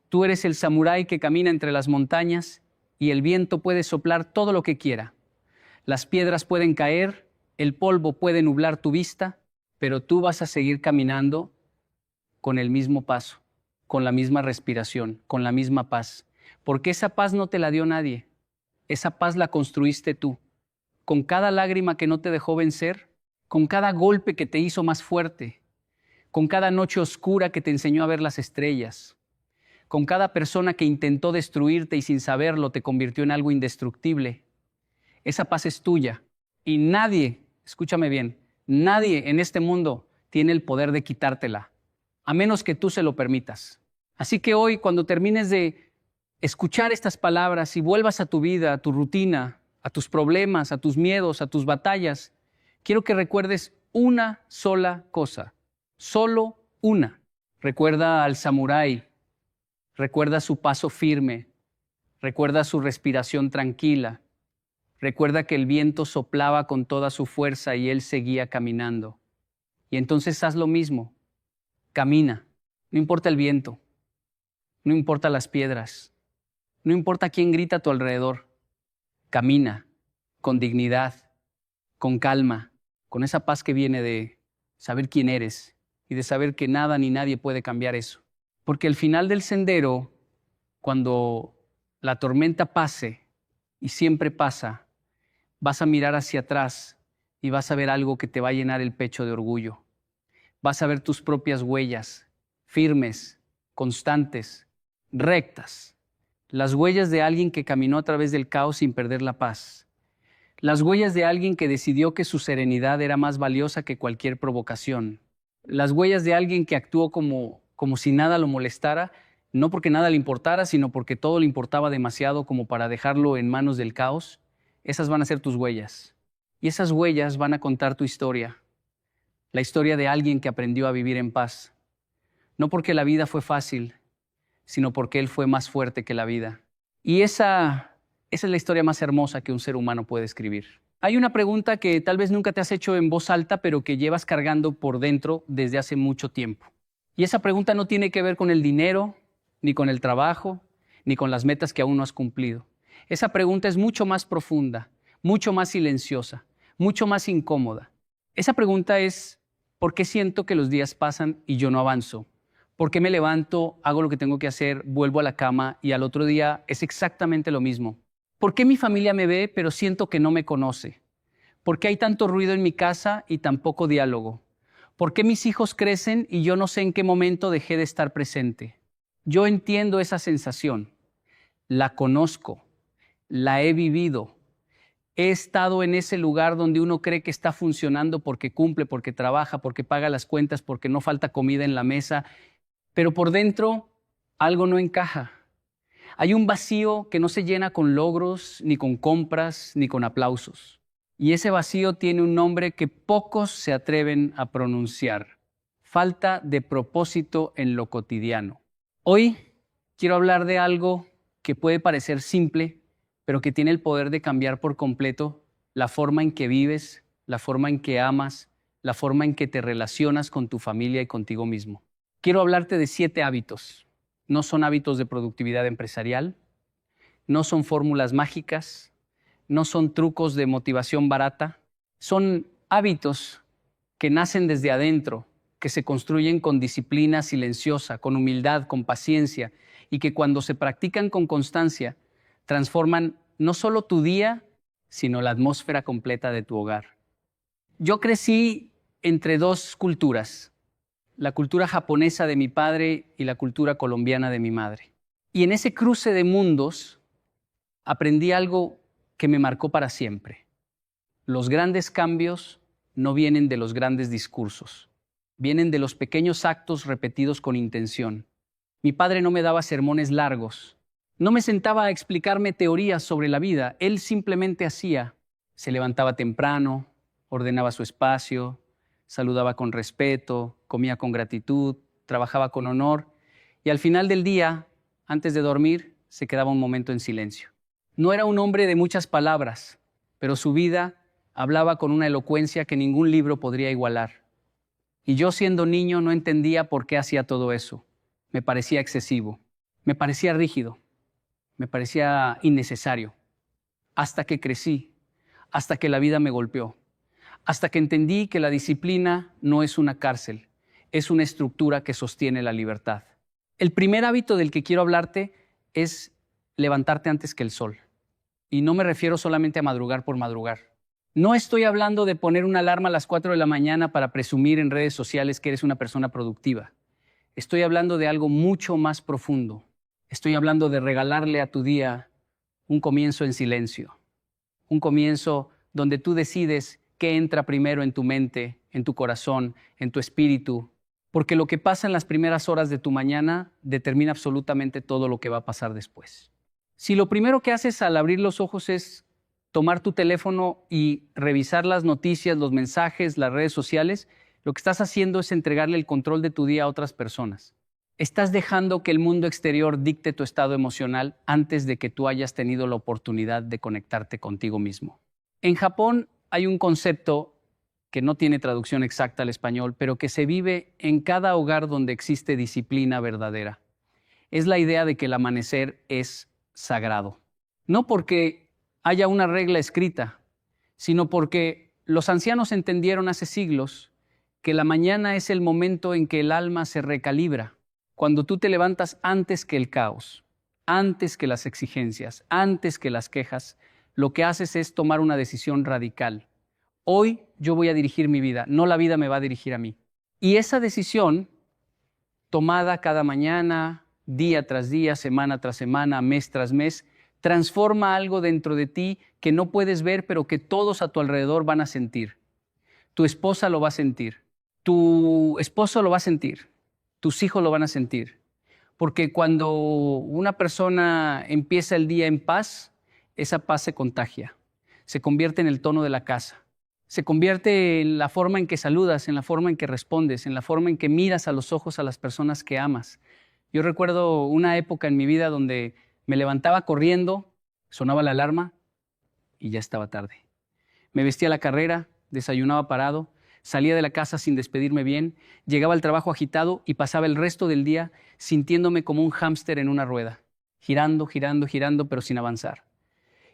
Tú eres el samurái que camina entre las montañas y el viento puede soplar todo lo que quiera. Las piedras pueden caer, el polvo puede nublar tu vista, pero tú vas a seguir caminando con el mismo paso, con la misma respiración, con la misma paz, porque esa paz no te la dio nadie, esa paz la construiste tú. Con cada lágrima que no te dejó vencer, con cada golpe que te hizo más fuerte, con cada noche oscura que te enseñó a ver las estrellas, con cada persona que intentó destruirte y sin saberlo te convirtió en algo indestructible. Esa paz es tuya y nadie, escúchame bien, nadie en este mundo tiene el poder de quitártela, a menos que tú se lo permitas. Así que hoy, cuando termines de escuchar estas palabras y vuelvas a tu vida, a tu rutina, a tus problemas, a tus miedos, a tus batallas, quiero que recuerdes una sola cosa, solo una. Recuerda al samurái, recuerda su paso firme, recuerda su respiración tranquila, recuerda que el viento soplaba con toda su fuerza y él seguía caminando. Y entonces haz lo mismo, camina, no importa el viento, no importa las piedras, no importa quién grita a tu alrededor. Camina con dignidad, con calma, con esa paz que viene de saber quién eres y de saber que nada ni nadie puede cambiar eso. Porque al final del sendero, cuando la tormenta pase, y siempre pasa, vas a mirar hacia atrás y vas a ver algo que te va a llenar el pecho de orgullo. Vas a ver tus propias huellas, firmes, constantes, rectas. Las huellas de alguien que caminó a través del caos sin perder la paz. Las huellas de alguien que decidió que su serenidad era más valiosa que cualquier provocación. Las huellas de alguien que actuó como si nada lo molestara, no porque nada le importara, sino porque todo le importaba demasiado como para dejarlo en manos del caos. Esas van a ser tus huellas. Y esas huellas van a contar tu historia. La historia de alguien que aprendió a vivir en paz. No porque la vida fue fácil, sino porque él fue más fuerte que la vida. Y esa es la historia más hermosa que un ser humano puede escribir. Hay una pregunta que tal vez nunca te has hecho en voz alta, pero que llevas cargando por dentro desde hace mucho tiempo. Y esa pregunta no tiene que ver con el dinero, ni con el trabajo, ni con las metas que aún no has cumplido. Esa pregunta es mucho más profunda, mucho más silenciosa, mucho más incómoda. Esa pregunta es, ¿por qué siento que los días pasan y yo no avanzo? ¿Por qué me levanto, hago lo que tengo que hacer, vuelvo a la cama y al otro día es exactamente lo mismo? ¿Por qué mi familia me ve pero siento que no me conoce? ¿Por qué hay tanto ruido en mi casa y tan poco diálogo? ¿Por qué mis hijos crecen y yo no sé en qué momento dejé de estar presente? Yo entiendo esa sensación, la conozco, la he vivido. He estado en ese lugar donde uno cree que está funcionando porque cumple, porque trabaja, porque paga las cuentas, porque no falta comida en la mesa, pero por dentro algo no encaja. Hay un vacío que no se llena con logros, ni con compras, ni con aplausos. Y ese vacío tiene un nombre que pocos se atreven a pronunciar. Falta de propósito en lo cotidiano. Hoy quiero hablar de algo que puede parecer simple, pero que tiene el poder de cambiar por completo la forma en que vives, la forma en que amas, la forma en que te relacionas con tu familia y contigo mismo. Quiero hablarte de 7 hábitos. No son hábitos de productividad empresarial, no son fórmulas mágicas, no son trucos de motivación barata, son hábitos que nacen desde adentro, que se construyen con disciplina silenciosa, con humildad, con paciencia, y que cuando se practican con constancia, transforman no solo tu día, sino la atmósfera completa de tu hogar. Yo crecí entre 2 culturas, la cultura japonesa de mi padre y la cultura colombiana de mi madre. Y en ese cruce de mundos aprendí algo que me marcó para siempre. Los grandes cambios no vienen de los grandes discursos, vienen de los pequeños actos repetidos con intención. Mi padre no me daba sermones largos, no me sentaba a explicarme teorías sobre la vida, él simplemente hacía. Se levantaba temprano, ordenaba su espacio, saludaba con respeto, comía con gratitud, trabajaba con honor y al final del día, antes de dormir, se quedaba un momento en silencio. No era un hombre de muchas palabras, pero su vida hablaba con una elocuencia que ningún libro podría igualar. Y yo, siendo niño, no entendía por qué hacía todo eso. Me parecía excesivo, me parecía rígido, me parecía innecesario. Hasta que crecí, hasta que la vida me golpeó. Hasta que entendí que la disciplina no es una cárcel, es una estructura que sostiene la libertad. El primer hábito del que quiero hablarte es levantarte antes que el sol. Y no me refiero solamente a madrugar por madrugar. No estoy hablando de poner una alarma a las 4 de la mañana para presumir en redes sociales que eres una persona productiva. Estoy hablando de algo mucho más profundo. Estoy hablando de regalarle a tu día un comienzo en silencio. Un comienzo donde tú decides qué entra primero en tu mente, en tu corazón, en tu espíritu, porque lo que pasa en las primeras horas de tu mañana determina absolutamente todo lo que va a pasar después. Si lo primero que haces al abrir los ojos es tomar tu teléfono y revisar las noticias, los mensajes, las redes sociales, lo que estás haciendo es entregarle el control de tu día a otras personas. Estás dejando que el mundo exterior dicte tu estado emocional antes de que tú hayas tenido la oportunidad de conectarte contigo mismo. En Japón hay un concepto que no tiene traducción exacta al español, pero que se vive en cada hogar donde existe disciplina verdadera. Es la idea de que el amanecer es sagrado. No porque haya una regla escrita, sino porque los ancianos entendieron hace siglos que la mañana es el momento en que el alma se recalibra, cuando tú te levantas antes que el caos, antes que las exigencias, antes que las quejas, lo que haces es tomar una decisión radical. Hoy yo voy a dirigir mi vida, no la vida me va a dirigir a mí. Y esa decisión, tomada cada mañana, día tras día, semana tras semana, mes tras mes, transforma algo dentro de ti que no puedes ver, pero que todos a tu alrededor van a sentir. Tu esposa lo va a sentir, tu esposo lo va a sentir, tus hijos lo van a sentir. Porque cuando una persona empieza el día en paz, esa paz se contagia, se convierte en el tono de la casa, se convierte en la forma en que saludas, en la forma en que respondes, en la forma en que miras a los ojos a las personas que amas. Yo recuerdo una época en mi vida donde me levantaba corriendo, sonaba la alarma y ya estaba tarde. Me vestía a la carrera, desayunaba parado, salía de la casa sin despedirme bien, llegaba al trabajo agitado y pasaba el resto del día sintiéndome como un hámster en una rueda, girando, girando, girando, pero sin avanzar.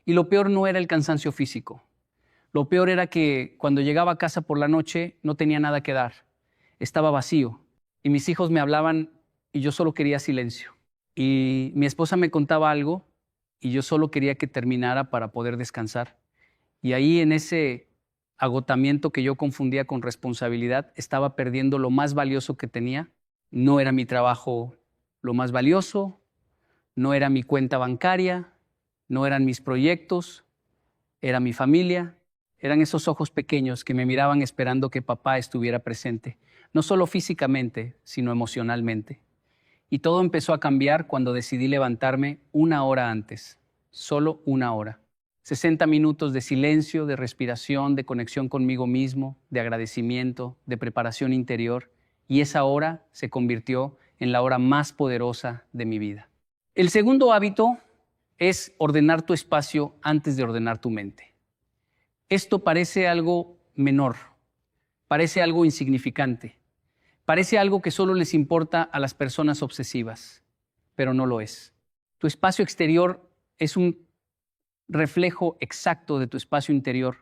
Y lo peor no era el cansancio físico. Lo peor era que cuando llegaba a casa por la noche no tenía nada que dar. Estaba vacío y mis hijos me hablaban y yo solo quería silencio. Y mi esposa me contaba algo y yo solo quería que terminara para poder descansar. Y ahí en ese agotamiento que yo confundía con responsabilidad, estaba perdiendo lo más valioso que tenía. No era mi trabajo lo más valioso, no era mi cuenta bancaria, no eran mis proyectos, era mi familia. Eran esos ojos pequeños que me miraban esperando que papá estuviera presente, no solo físicamente, sino emocionalmente. Y todo empezó a cambiar cuando decidí levantarme 1 hora antes, solo 1 hora. 60 minutos de silencio, de respiración, de conexión conmigo mismo, de agradecimiento, de preparación interior. Y esa hora se convirtió en la hora más poderosa de mi vida. El segundo hábito es ordenar tu espacio antes de ordenar tu mente. Esto parece algo menor, parece algo insignificante, parece algo que solo les importa a las personas obsesivas, pero no lo es. Tu espacio exterior es un reflejo exacto de tu espacio interior.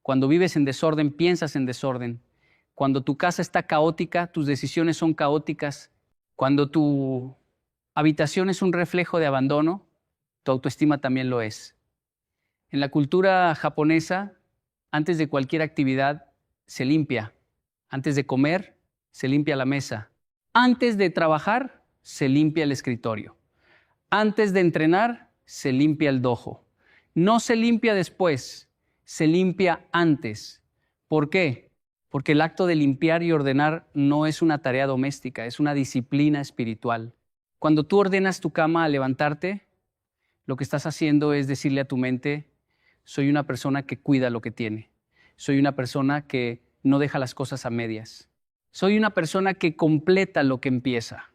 Cuando vives en desorden, piensas en desorden. Cuando tu casa está caótica, tus decisiones son caóticas. Cuando tu habitación es un reflejo de abandono, tu autoestima también lo es. En la cultura japonesa, antes de cualquier actividad, se limpia. Antes de comer, se limpia la mesa. Antes de trabajar, se limpia el escritorio. Antes de entrenar, se limpia el dojo. No se limpia después, se limpia antes. ¿Por qué? Porque el acto de limpiar y ordenar no es una tarea doméstica, es una disciplina espiritual. Cuando tú ordenas tu cama al levantarte, lo que estás haciendo es decirle a tu mente: soy una persona que cuida lo que tiene. Soy una persona que no deja las cosas a medias. Soy una persona que completa lo que empieza.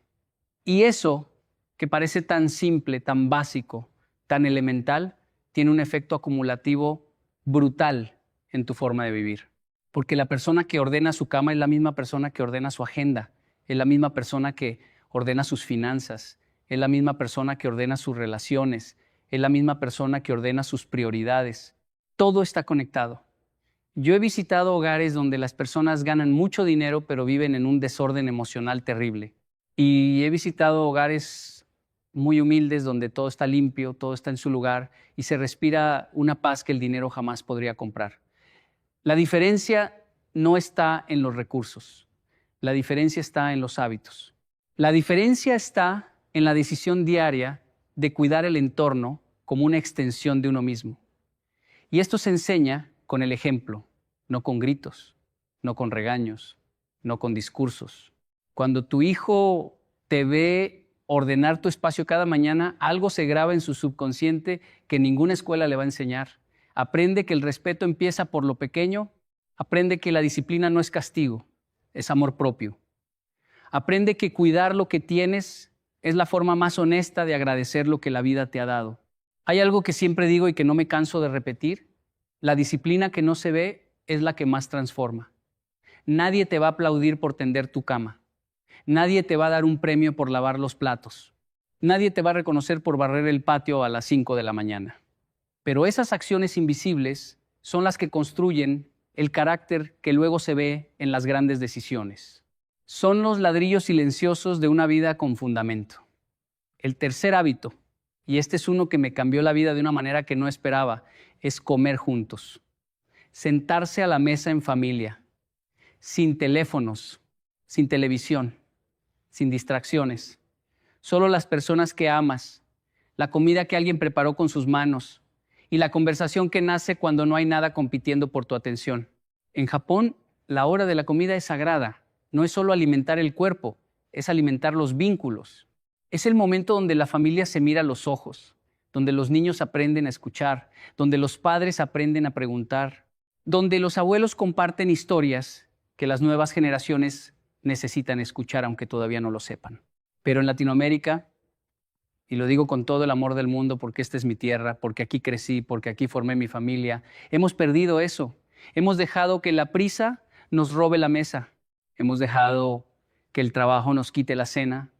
Y eso, que parece tan simple, tan básico, tan elemental, tiene un efecto acumulativo brutal en tu forma de vivir. Porque la persona que ordena su cama es la misma persona que ordena su agenda, es la misma persona que ordena sus finanzas, es la misma persona que ordena sus relaciones, es la misma persona que ordena sus prioridades. Todo está conectado. Yo he visitado hogares donde las personas ganan mucho dinero, pero viven en un desorden emocional terrible. Y he visitado hogares muy humildes donde todo está limpio, todo está en su lugar y se respira una paz que el dinero jamás podría comprar. La diferencia no está en los recursos. La diferencia está en los hábitos. La diferencia está en la decisión diaria de cuidar el entorno como una extensión de uno mismo. Y esto se enseña con el ejemplo, no con gritos, no con regaños, no con discursos. Cuando tu hijo te ve ordenar tu espacio cada mañana, algo se graba en su subconsciente que ninguna escuela le va a enseñar. Aprende que el respeto empieza por lo pequeño, aprende que la disciplina no es castigo, es amor propio. Aprende que cuidar lo que tienes es la forma más honesta de agradecer lo que la vida te ha dado. Hay algo que siempre digo y que no me canso de repetir: la disciplina que no se ve es la que más transforma. Nadie te va a aplaudir por tender tu cama. Nadie te va a dar un premio por lavar los platos. Nadie te va a reconocer por barrer el patio a las 5 de la mañana. Pero esas acciones invisibles son las que construyen el carácter que luego se ve en las grandes decisiones. Son los ladrillos silenciosos de una vida con fundamento. El tercer hábito, y este es uno que me cambió la vida de una manera que no esperaba, es comer juntos. Sentarse a la mesa en familia, sin teléfonos, sin televisión, sin distracciones. Solo las personas que amas, la comida que alguien preparó con sus manos y la conversación que nace cuando no hay nada compitiendo por tu atención. En Japón, la hora de la comida es sagrada. No es solo alimentar el cuerpo, es alimentar los vínculos. Es el momento donde la familia se mira a los ojos, donde los niños aprenden a escuchar, donde los padres aprenden a preguntar, donde los abuelos comparten historias que las nuevas generaciones necesitan escuchar, aunque todavía no lo sepan. Pero en Latinoamérica, y lo digo con todo el amor del mundo porque esta es mi tierra, porque aquí crecí, porque aquí formé mi familia, hemos perdido eso. Hemos dejado que la prisa nos robe la mesa. Hemos dejado que el trabajo nos quite la cena.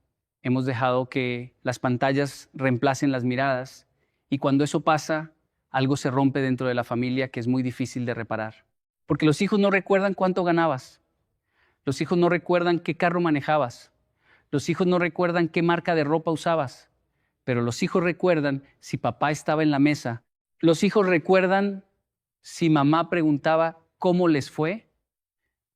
Hemos dejado que las pantallas reemplacen las miradas. Y cuando eso pasa, algo se rompe dentro de la familia que es muy difícil de reparar. Porque los hijos no recuerdan cuánto ganabas. Los hijos no recuerdan qué carro manejabas. Los hijos no recuerdan qué marca de ropa usabas. Pero los hijos recuerdan si papá estaba en la mesa. Los hijos recuerdan si mamá preguntaba cómo les fue.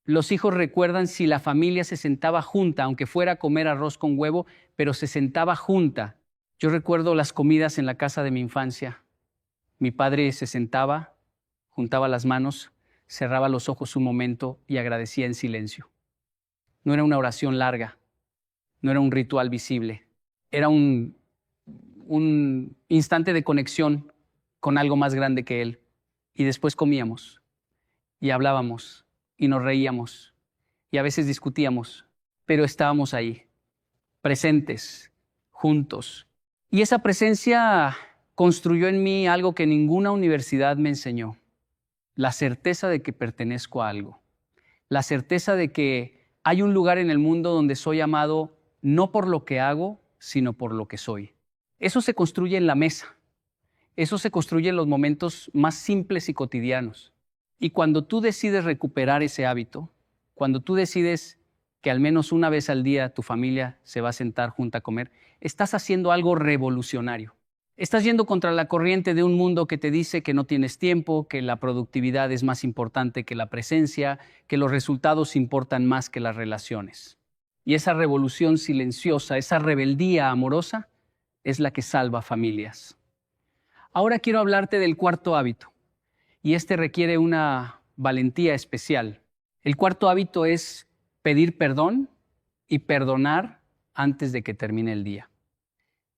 Los hijos recuerdan si la familia se sentaba junta, aunque fuera a comer arroz con huevo, pero se sentaba junta. Yo recuerdo las comidas en la casa de mi infancia. Mi padre se sentaba, juntaba las manos, cerraba los ojos un momento y agradecía en silencio. No era una oración larga, no era un ritual visible, era un instante de conexión con algo más grande que él. Y después comíamos y hablábamos y nos reíamos y a veces discutíamos, pero estábamos ahí, presentes, juntos. Y esa presencia construyó en mí algo que ninguna universidad me enseñó: la certeza de que pertenezco a algo, la certeza de que hay un lugar en el mundo donde soy amado no por lo que hago, sino por lo que soy. Eso se construye en la mesa. Eso se construye en los momentos más simples y cotidianos. Y cuando tú decides recuperar ese hábito, cuando tú decides que al menos una vez al día tu familia se va a sentar junta a comer, estás haciendo algo revolucionario. Estás yendo contra la corriente de un mundo que te dice que no tienes tiempo, que la productividad es más importante que la presencia, que los resultados importan más que las relaciones. Y esa revolución silenciosa, esa rebeldía amorosa, es la que salva familias. Ahora quiero hablarte del cuarto hábito, y este requiere una valentía especial. El cuarto hábito es pedir perdón y perdonar antes de que termine el día.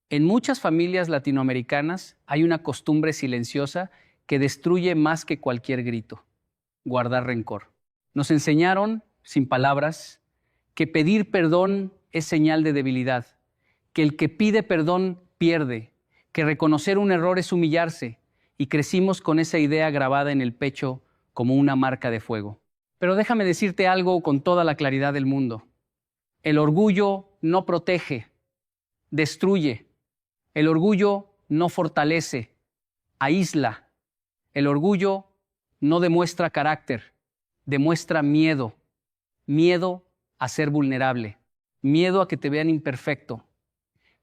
En muchas familias latinoamericanas hay una costumbre silenciosa que destruye más que cualquier grito: guardar rencor. Nos enseñaron, sin palabras, que pedir perdón es señal de debilidad, que el que pide perdón pierde, que reconocer un error es humillarse, y crecimos con esa idea grabada en el pecho como una marca de fuego. Pero déjame decirte algo con toda la claridad del mundo. El orgullo no protege, destruye. El orgullo no fortalece, aísla. El orgullo no demuestra carácter, demuestra miedo. Miedo a ser vulnerable, miedo a que te vean imperfecto,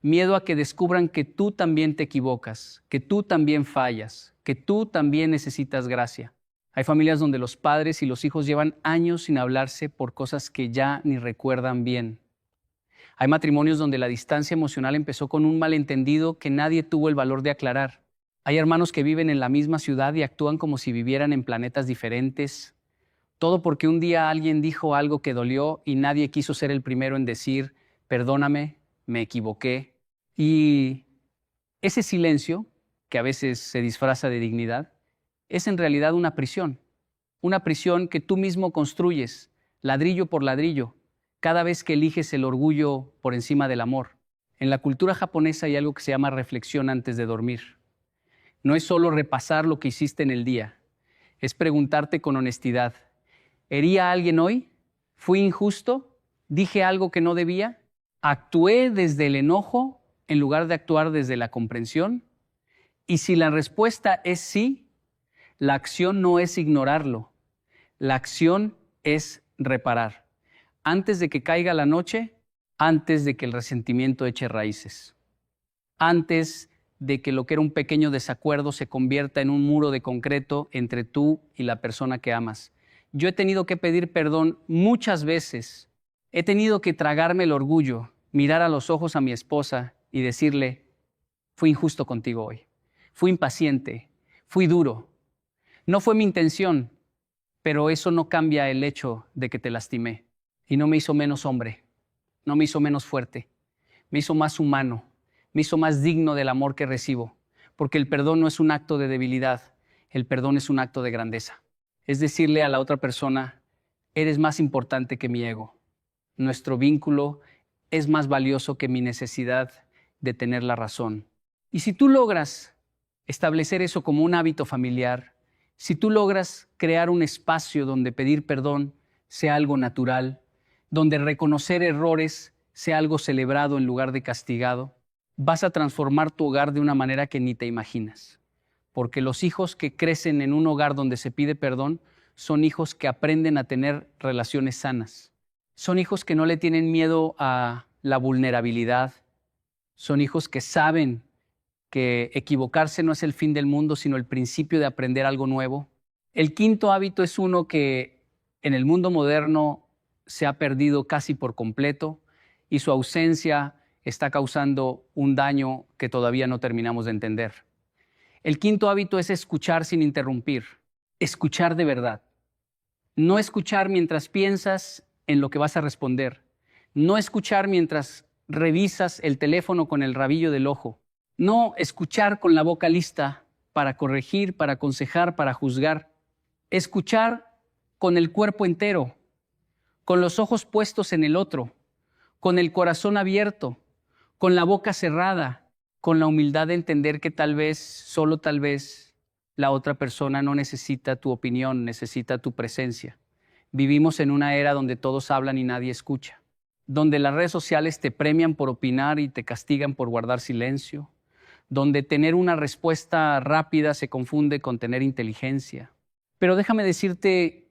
miedo a que descubran que tú también te equivocas, que tú también fallas, que tú también necesitas gracia. Hay familias donde los padres y los hijos llevan años sin hablarse por cosas que ya ni recuerdan bien. Hay matrimonios donde la distancia emocional empezó con un malentendido que nadie tuvo el valor de aclarar. Hay hermanos que viven en la misma ciudad y actúan como si vivieran en planetas diferentes. Todo porque un día alguien dijo algo que dolió y nadie quiso ser el primero en decir: perdóname, me equivoqué. Y ese silencio, que a veces se disfraza de dignidad, es en realidad una prisión que tú mismo construyes, ladrillo por ladrillo, cada vez que eliges el orgullo por encima del amor. En la cultura japonesa hay algo que se llama reflexión antes de dormir. No es solo repasar lo que hiciste en el día, es preguntarte con honestidad: ¿herí a alguien hoy? ¿Fui injusto? ¿Dije algo que no debía? ¿Actué desde el enojo en lugar de actuar desde la comprensión? Y si la respuesta es sí, la acción no es ignorarlo. La acción es reparar. Antes de que caiga la noche, antes de que el resentimiento eche raíces. Antes de que lo que era un pequeño desacuerdo se convierta en un muro de concreto entre tú y la persona que amas. Yo he tenido que pedir perdón muchas veces. He tenido que tragarme el orgullo, mirar a los ojos a mi esposa y decirle, fui injusto contigo hoy, fui impaciente, fui duro. No fue mi intención, pero eso no cambia el hecho de que te lastimé. Y no me hizo menos hombre, no me hizo menos fuerte, me hizo más humano, me hizo más digno del amor que recibo, porque el perdón no es un acto de debilidad, el perdón es un acto de grandeza. Es decirle a la otra persona, eres más importante que mi ego. Nuestro vínculo es más valioso que mi necesidad de tener la razón. Y si tú logras establecer eso como un hábito familiar, si tú logras crear un espacio donde pedir perdón sea algo natural, donde reconocer errores sea algo celebrado en lugar de castigado, vas a transformar tu hogar de una manera que ni te imaginas. Porque los hijos que crecen en un hogar donde se pide perdón son hijos que aprenden a tener relaciones sanas. Son hijos que no le tienen miedo a la vulnerabilidad. Son hijos que saben que equivocarse no es el fin del mundo, sino el principio de aprender algo nuevo. El quinto hábito es uno que en el mundo moderno se ha perdido casi por completo y su ausencia está causando un daño que todavía no terminamos de entender. El quinto hábito es escuchar sin interrumpir, escuchar de verdad. No escuchar mientras piensas en lo que vas a responder. No escuchar mientras revisas el teléfono con el rabillo del ojo. No escuchar con la boca lista para corregir, para aconsejar, para juzgar. Escuchar con el cuerpo entero, con los ojos puestos en el otro, con el corazón abierto, con la boca cerrada, con la humildad de entender que tal vez, solo tal vez, la otra persona no necesita tu opinión, necesita tu presencia. Vivimos en una era donde todos hablan y nadie escucha, donde las redes sociales te premian por opinar y te castigan por guardar silencio, donde tener una respuesta rápida se confunde con tener inteligencia. Pero déjame decirte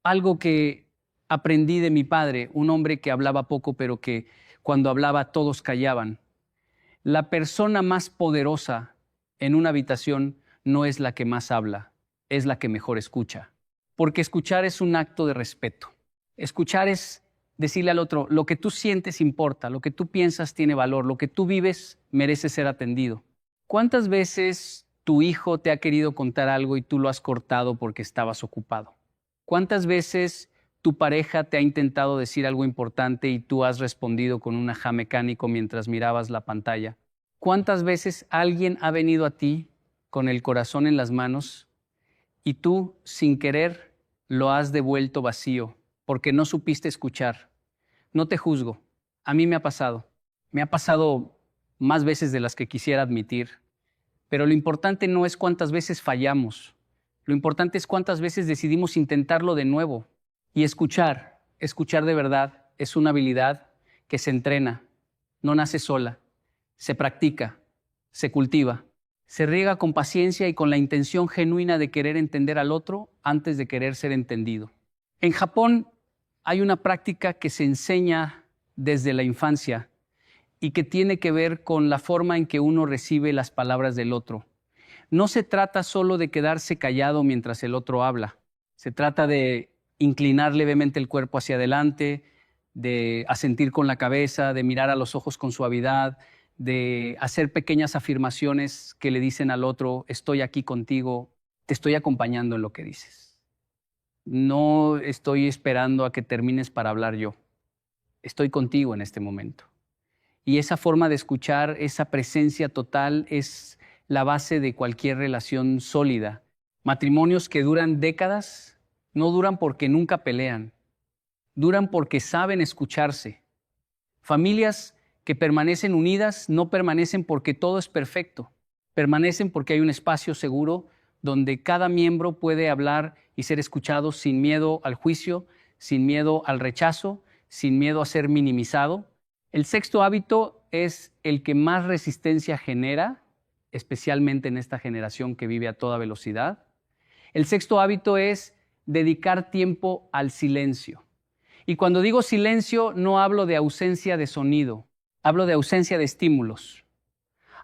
algo que aprendí de mi padre, un hombre que hablaba poco, pero que cuando hablaba todos callaban. La persona más poderosa en una habitación no es la que más habla, es la que mejor escucha. Porque escuchar es un acto de respeto. Escuchar es decirle al otro, lo que tú sientes importa, lo que tú piensas tiene valor, lo que tú vives merece ser atendido. ¿Cuántas veces tu hijo te ha querido contar algo y tú lo has cortado porque estabas ocupado? ¿Cuántas veces tu pareja te ha intentado decir algo importante y tú has respondido con un ajá mecánico mientras mirabas la pantalla? ¿Cuántas veces alguien ha venido a ti con el corazón en las manos y tú, sin querer, lo has devuelto vacío porque no supiste escuchar? No te juzgo. A mí me ha pasado. Me ha pasado más veces de las que quisiera admitir. Pero lo importante no es cuántas veces fallamos. Lo importante es cuántas veces decidimos intentarlo de nuevo. Y escuchar de verdad, es una habilidad que se entrena, no nace sola, se practica, se cultiva, se riega con paciencia y con la intención genuina de querer entender al otro antes de querer ser entendido. En Japón hay una práctica que se enseña desde la infancia y que tiene que ver con la forma en que uno recibe las palabras del otro. No se trata solo de quedarse callado mientras el otro habla, se trata de inclinar levemente el cuerpo hacia adelante, de asentir con la cabeza, de mirar a los ojos con suavidad, de hacer pequeñas afirmaciones que le dicen al otro, estoy aquí contigo, te estoy acompañando en lo que dices. No estoy esperando a que termines para hablar yo. Estoy contigo en este momento. Y esa forma de escuchar, esa presencia total es la base de cualquier relación sólida. Matrimonios que duran décadas no duran porque nunca pelean, duran porque saben escucharse. Familias que permanecen unidas no permanecen porque todo es perfecto, permanecen porque hay un espacio seguro donde cada miembro puede hablar y ser escuchado sin miedo al juicio, sin miedo al rechazo, sin miedo a ser minimizado. El sexto hábito es el que más resistencia genera, especialmente en esta generación que vive a toda velocidad. El sexto hábito es dedicar tiempo al silencio. Y cuando digo silencio, no hablo de ausencia de sonido, hablo de ausencia de estímulos.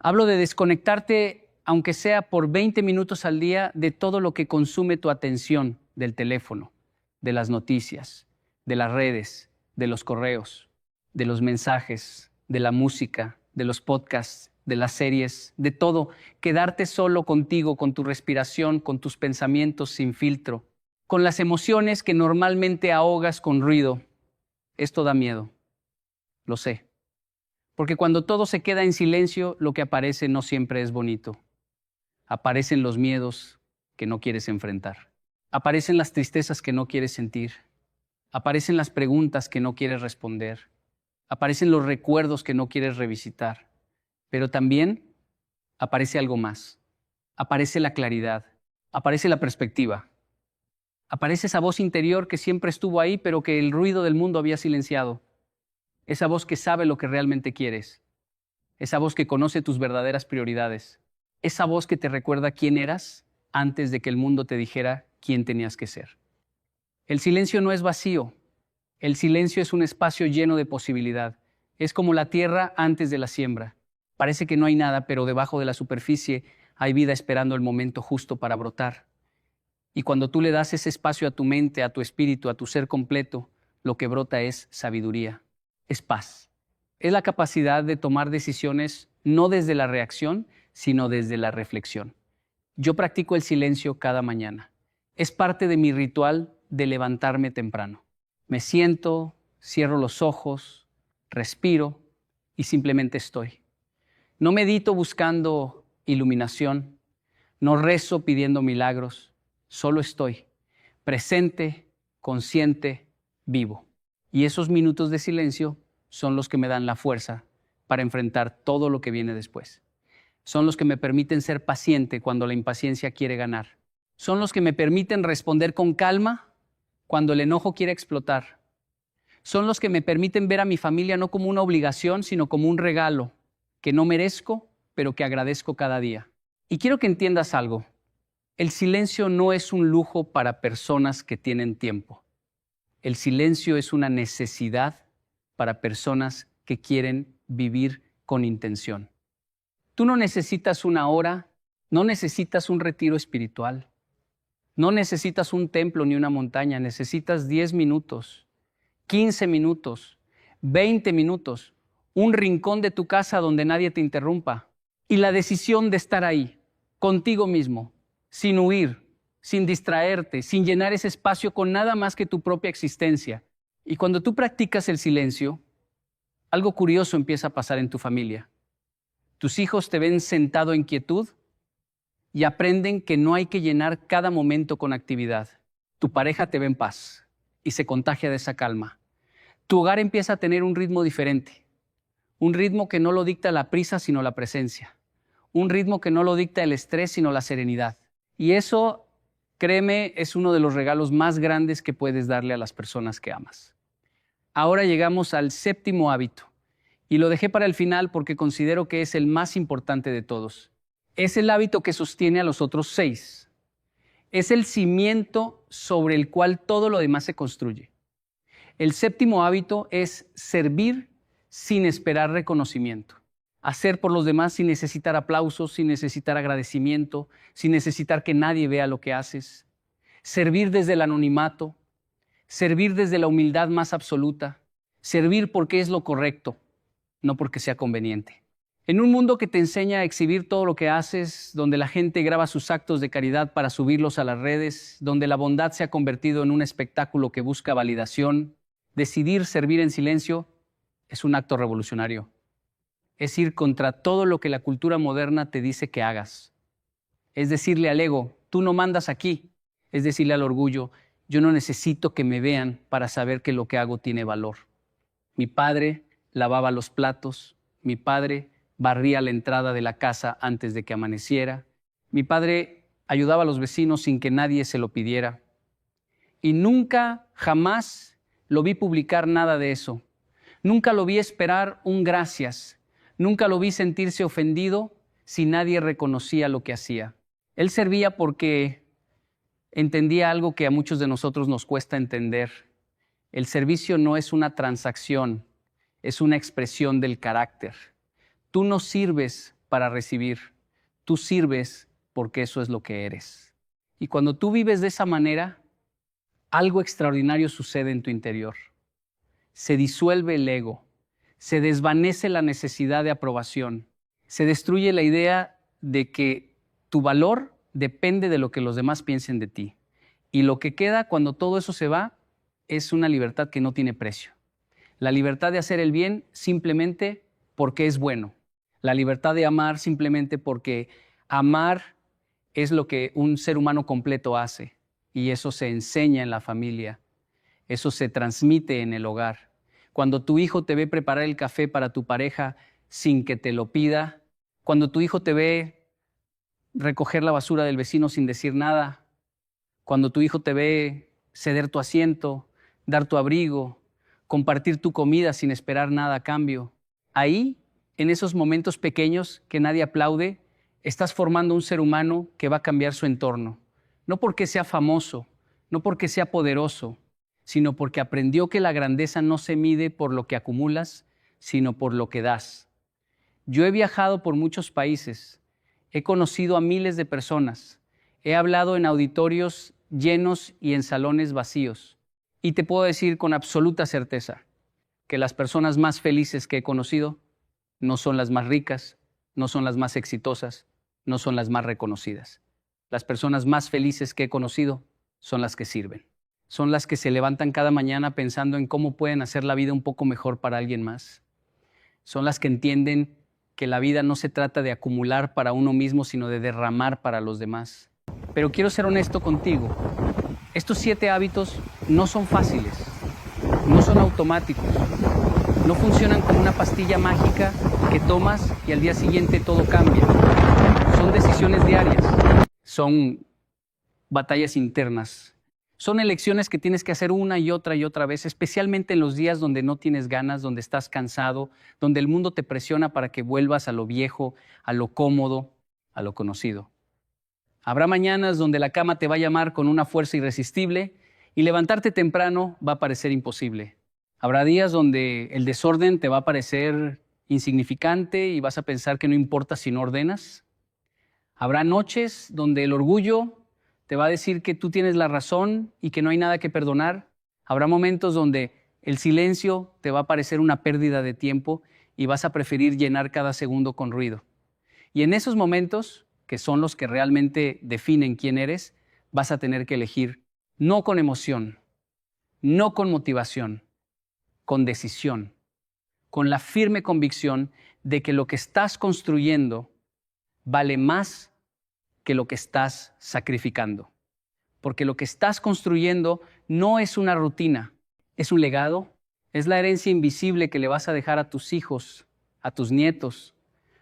Hablo de desconectarte, aunque sea por 20 minutos al día, de todo lo que consume tu atención, del teléfono, de las noticias, de las redes, de los correos, de los mensajes, de la música, de los podcasts, de las series, de todo. Quedarte solo contigo, con tu respiración, con tus pensamientos sin filtro, con las emociones que normalmente ahogas con ruido. Esto da miedo, lo sé. Porque cuando todo se queda en silencio, lo que aparece no siempre es bonito. Aparecen los miedos que no quieres enfrentar. Aparecen las tristezas que no quieres sentir. Aparecen las preguntas que no quieres responder. Aparecen los recuerdos que no quieres revisitar. Pero también aparece algo más. Aparece la claridad. Aparece la perspectiva. Aparece esa voz interior que siempre estuvo ahí, pero que el ruido del mundo había silenciado. Esa voz que sabe lo que realmente quieres. Esa voz que conoce tus verdaderas prioridades. Esa voz que te recuerda quién eras antes de que el mundo te dijera quién tenías que ser. El silencio no es vacío. El silencio es un espacio lleno de posibilidad. Es como la tierra antes de la siembra. Parece que no hay nada, pero debajo de la superficie hay vida esperando el momento justo para brotar. Y cuando tú le das ese espacio a tu mente, a tu espíritu, a tu ser completo, lo que brota es sabiduría, es paz. Es la capacidad de tomar decisiones no desde la reacción, sino desde la reflexión. Yo practico el silencio cada mañana. Es parte de mi ritual de levantarme temprano. Me siento, cierro los ojos, respiro y simplemente estoy. No medito buscando iluminación, no rezo pidiendo milagros, solo estoy, presente, consciente, vivo. Y esos minutos de silencio son los que me dan la fuerza para enfrentar todo lo que viene después. Son los que me permiten ser paciente cuando la impaciencia quiere ganar. Son los que me permiten responder con calma cuando el enojo quiere explotar. Son los que me permiten ver a mi familia no como una obligación, sino como un regalo que no merezco, pero que agradezco cada día. Y quiero que entiendas algo. El silencio no es un lujo para personas que tienen tiempo. El silencio es una necesidad para personas que quieren vivir con intención. Tú no necesitas una hora, no necesitas un retiro espiritual, no necesitas un templo ni una montaña, necesitas 10 minutos, 15 minutos, 20 minutos, un rincón de tu casa donde nadie te interrumpa y la decisión de estar ahí, contigo mismo, sin huir, sin distraerte, sin llenar ese espacio con nada más que tu propia existencia. Y cuando tú practicas el silencio, algo curioso empieza a pasar en tu familia. Tus hijos te ven sentado en quietud y aprenden que no hay que llenar cada momento con actividad. Tu pareja te ve en paz y se contagia de esa calma. Tu hogar empieza a tener un ritmo diferente, un ritmo que no lo dicta la prisa sino la presencia, un ritmo que no lo dicta el estrés sino la serenidad. Y eso, créeme, es uno de los regalos más grandes que puedes darle a las personas que amas. Ahora llegamos al 7º hábito. Y lo dejé para el final porque considero que es el más importante de todos. Es el hábito que sostiene a los otros 6. Es el cimiento sobre el cual todo lo demás se construye. El 7º hábito es servir sin esperar reconocimiento. Hacer por los demás sin necesitar aplausos, sin necesitar agradecimiento, sin necesitar que nadie vea lo que haces. Servir desde el anonimato. Servir desde la humildad más absoluta. Servir porque es lo correcto, no porque sea conveniente. En un mundo que te enseña a exhibir todo lo que haces, donde la gente graba sus actos de caridad para subirlos a las redes, donde la bondad se ha convertido en un espectáculo que busca validación, decidir servir en silencio es un acto revolucionario. Es ir contra todo lo que la cultura moderna te dice que hagas. Es decirle al ego, tú no mandas aquí. Es decirle al orgullo, yo no necesito que me vean para saber que lo que hago tiene valor. Mi padre lavaba los platos, mi padre barría la entrada de la casa antes de que amaneciera, mi padre ayudaba a los vecinos sin que nadie se lo pidiera. Y nunca, jamás lo vi publicar nada de eso. Nunca lo vi esperar un gracias. Nunca lo vi sentirse ofendido si nadie reconocía lo que hacía. Él servía porque entendí algo que a muchos de nosotros nos cuesta entender. El servicio no es una transacción, es una expresión del carácter. Tú no sirves para recibir, tú sirves porque eso es lo que eres. Y cuando tú vives de esa manera, algo extraordinario sucede en tu interior. Se disuelve el ego, se desvanece la necesidad de aprobación, se destruye la idea de que tu valor depende de lo que los demás piensen de ti. Y lo que queda cuando todo eso se va es una libertad que no tiene precio. La libertad de hacer el bien simplemente porque es bueno. La libertad de amar simplemente porque amar es lo que un ser humano completo hace. Y eso se enseña en la familia. Eso se transmite en el hogar. Cuando tu hijo te ve preparar el café para tu pareja sin que te lo pida, cuando tu hijo te ve recoger la basura del vecino sin decir nada, cuando tu hijo te ve ceder tu asiento, dar tu abrigo, compartir tu comida sin esperar nada a cambio, ahí, en esos momentos pequeños que nadie aplaude, estás formando un ser humano que va a cambiar su entorno. No porque sea famoso, no porque sea poderoso, sino porque aprendió que la grandeza no se mide por lo que acumulas, sino por lo que das. Yo he viajado por muchos países, he conocido a miles de personas, he hablado en auditorios llenos y en salones vacíos. Y te puedo decir con absoluta certeza que las personas más felices que he conocido no son las más ricas, no son las más exitosas, no son las más reconocidas. Las personas más felices que he conocido son las que sirven. Son las que se levantan cada mañana pensando en cómo pueden hacer la vida un poco mejor para alguien más. Son las que entienden que la vida no se trata de acumular para uno mismo, sino de derramar para los demás. Pero quiero ser honesto contigo. Estos 7 hábitos no son fáciles, no son automáticos, no funcionan como una pastilla mágica que tomas y al día siguiente todo cambia. Son decisiones diarias, son batallas internas. Son elecciones que tienes que hacer una y otra vez, especialmente en los días donde no tienes ganas, donde estás cansado, donde el mundo te presiona para que vuelvas a lo viejo, a lo cómodo, a lo conocido. Habrá mañanas donde la cama te va a llamar con una fuerza irresistible y levantarte temprano va a parecer imposible. Habrá días donde el desorden te va a parecer insignificante y vas a pensar que no importa si no ordenas. Habrá noches donde el orgullo te va a decir que tú tienes la razón y que no hay nada que perdonar. Habrá momentos donde el silencio te va a parecer una pérdida de tiempo y vas a preferir llenar cada segundo con ruido. Y en esos momentos, que son los que realmente definen quién eres, vas a tener que elegir no con emoción, no con motivación, con decisión, con la firme convicción de que lo que estás construyendo vale más que lo que estás sacrificando. Porque lo que estás construyendo no es una rutina, es un legado, es la herencia invisible que le vas a dejar a tus hijos, a tus nietos,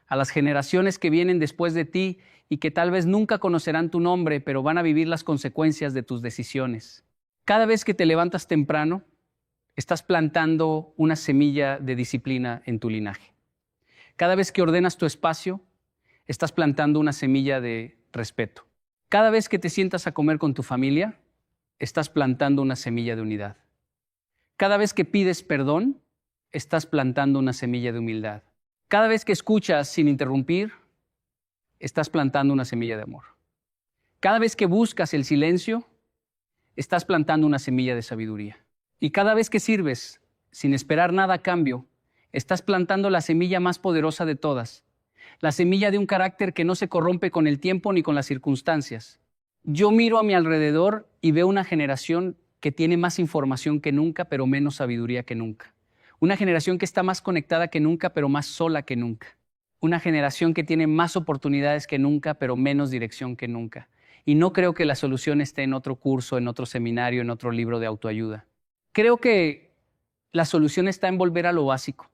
a las generaciones que vienen después de ti y que tal vez nunca conocerán tu nombre, pero van a vivir las consecuencias de tus decisiones. Cada vez que te levantas temprano, estás plantando una semilla de disciplina en tu linaje. Cada vez que ordenas tu espacio, estás plantando una semilla de respeto. Cada vez que te sientas a comer con tu familia, estás plantando una semilla de unidad. Cada vez que pides perdón, estás plantando una semilla de humildad. Cada vez que escuchas sin interrumpir, estás plantando una semilla de amor. Cada vez que buscas el silencio, estás plantando una semilla de sabiduría. Y cada vez que sirves sin esperar nada a cambio, estás plantando la semilla más poderosa de todas, la semilla de un carácter que no se corrompe con el tiempo ni con las circunstancias. Yo miro a mi alrededor y veo una generación que tiene más información que nunca, pero menos sabiduría que nunca. Una generación que está más conectada que nunca, pero más sola que nunca. Una generación que tiene más oportunidades que nunca, pero menos dirección que nunca. Y no creo que la solución esté en otro curso, en otro seminario, en otro libro de autoayuda. Creo que la solución está en volver a lo básico,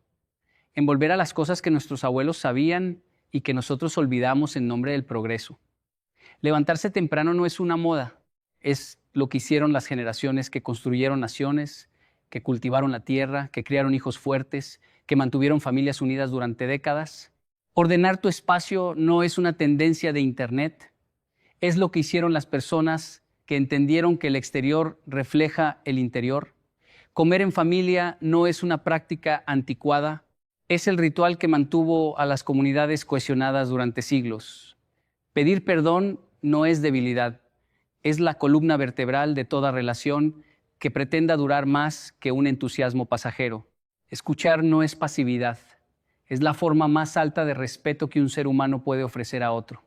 en volver a las cosas que nuestros abuelos sabían y que nosotros olvidamos en nombre del progreso. Levantarse temprano no es una moda, es lo que hicieron las generaciones que construyeron naciones, que cultivaron la tierra, que criaron hijos fuertes, que mantuvieron familias unidas durante décadas. Ordenar tu espacio no es una tendencia de internet, es lo que hicieron las personas que entendieron que el exterior refleja el interior. Comer en familia no es una práctica anticuada, es el ritual que mantuvo a las comunidades cohesionadas durante siglos. Pedir perdón no es debilidad, es la columna vertebral de toda relación que pretenda durar más que un entusiasmo pasajero. Escuchar no es pasividad, es la forma más alta de respeto que un ser humano puede ofrecer a otro.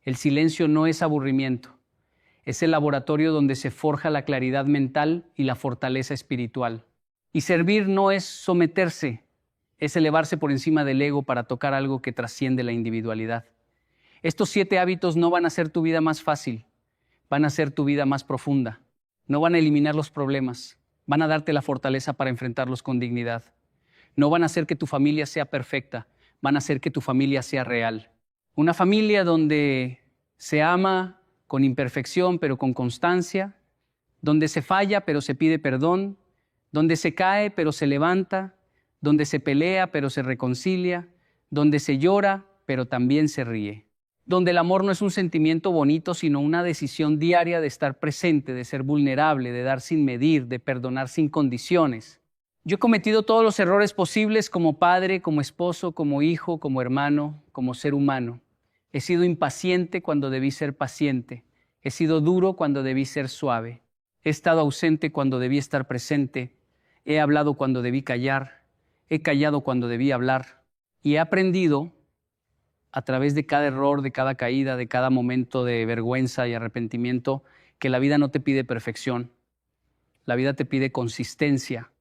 El silencio no es aburrimiento, es el laboratorio donde se forja la claridad mental y la fortaleza espiritual. Y servir no es someterse, es elevarse por encima del ego para tocar algo que trasciende la individualidad. Estos 7 hábitos no van a hacer tu vida más fácil, van a hacer tu vida más profunda. No van a eliminar los problemas, van a darte la fortaleza para enfrentarlos con dignidad. No van a hacer que tu familia sea perfecta, van a hacer que tu familia sea real. Una familia donde se ama con imperfección pero con constancia, donde se falla pero se pide perdón, donde se cae pero se levanta, donde se pelea pero se reconcilia, donde se llora pero también se ríe. Donde el amor no es un sentimiento bonito, sino una decisión diaria de estar presente, de ser vulnerable, de dar sin medir, de perdonar sin condiciones. Yo he cometido todos los errores posibles como padre, como esposo, como hijo, como hermano, como ser humano. He sido impaciente cuando debí ser paciente. He sido duro cuando debí ser suave. He estado ausente cuando debí estar presente. He hablado cuando debí callar. He callado cuando debí hablar. Y he aprendido a través de cada error, de cada caída, de cada momento de vergüenza y arrepentimiento, que la vida no te pide perfección. La vida te pide consistencia.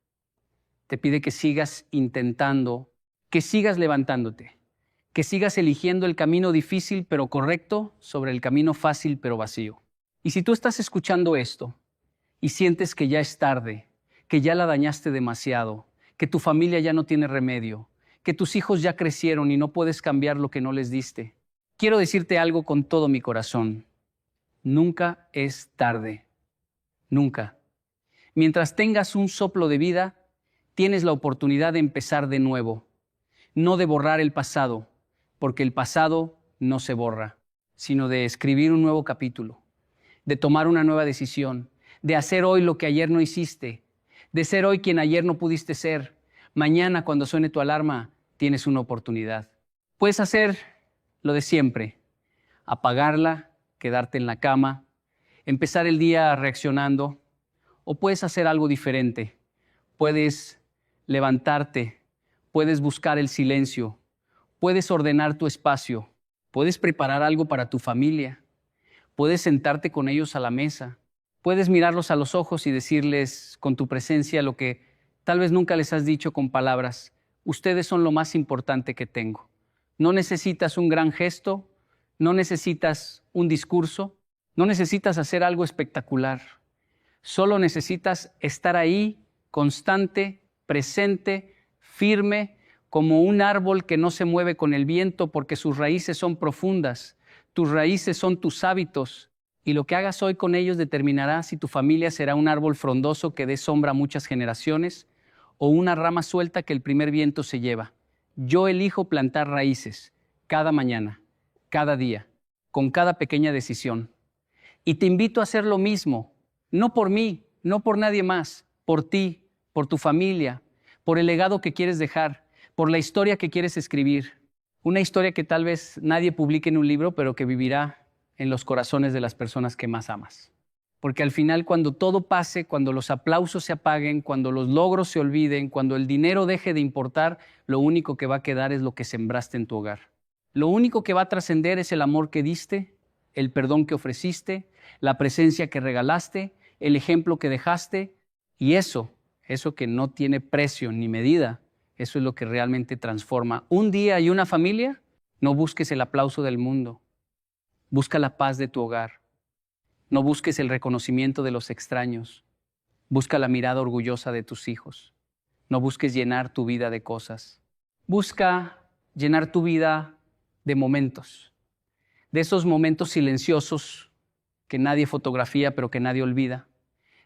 Te pide que sigas intentando, que sigas levantándote, que sigas eligiendo el camino difícil pero correcto sobre el camino fácil pero vacío. Y si tú estás escuchando esto y sientes que ya es tarde, que ya la dañaste demasiado, que tu familia ya no tiene remedio, que tus hijos ya crecieron y no puedes cambiar lo que no les diste, quiero decirte algo con todo mi corazón. Nunca es tarde. Nunca. Mientras tengas un soplo de vida, tienes la oportunidad de empezar de nuevo, no de borrar el pasado, porque el pasado no se borra, sino de escribir un nuevo capítulo, de tomar una nueva decisión, de hacer hoy lo que ayer no hiciste, de ser hoy quien ayer no pudiste ser. Mañana, cuando suene tu alarma, tienes una oportunidad. Puedes hacer lo de siempre, apagarla, quedarte en la cama, empezar el día reaccionando, o puedes hacer algo diferente. Puedes levantarte, puedes buscar el silencio, puedes ordenar tu espacio, puedes preparar algo para tu familia, puedes sentarte con ellos a la mesa, puedes mirarlos a los ojos y decirles con tu presencia lo que tal vez nunca les has dicho con palabras. Ustedes son lo más importante que tengo. No necesitas un gran gesto, no necesitas un discurso, no necesitas hacer algo espectacular. Solo necesitas estar ahí, constante, presente, firme, como un árbol que no se mueve con el viento porque sus raíces son profundas. Tus raíces son tus hábitos. Y lo que hagas hoy con ellos determinará si tu familia será un árbol frondoso que dé sombra a muchas generaciones o una rama suelta que el primer viento se lleva. Yo elijo plantar raíces cada mañana, cada día, con cada pequeña decisión. Y te invito a hacer lo mismo, no por mí, no por nadie más, por ti, por tu familia, por el legado que quieres dejar, por la historia que quieres escribir. Una historia que tal vez nadie publique en un libro, pero que vivirá en los corazones de las personas que más amas. Porque al final, cuando todo pase, cuando los aplausos se apaguen, cuando los logros se olviden, cuando el dinero deje de importar, lo único que va a quedar es lo que sembraste en tu hogar. Lo único que va a trascender es el amor que diste, el perdón que ofreciste, la presencia que regalaste, el ejemplo que dejaste, y eso que no tiene precio ni medida, eso es lo que realmente transforma un día y una familia. No busques el aplauso del mundo, busca la paz de tu hogar. No busques el reconocimiento de los extraños. Busca la mirada orgullosa de tus hijos. No busques llenar tu vida de cosas. Busca llenar tu vida de momentos. De esos momentos silenciosos que nadie fotografía pero que nadie olvida.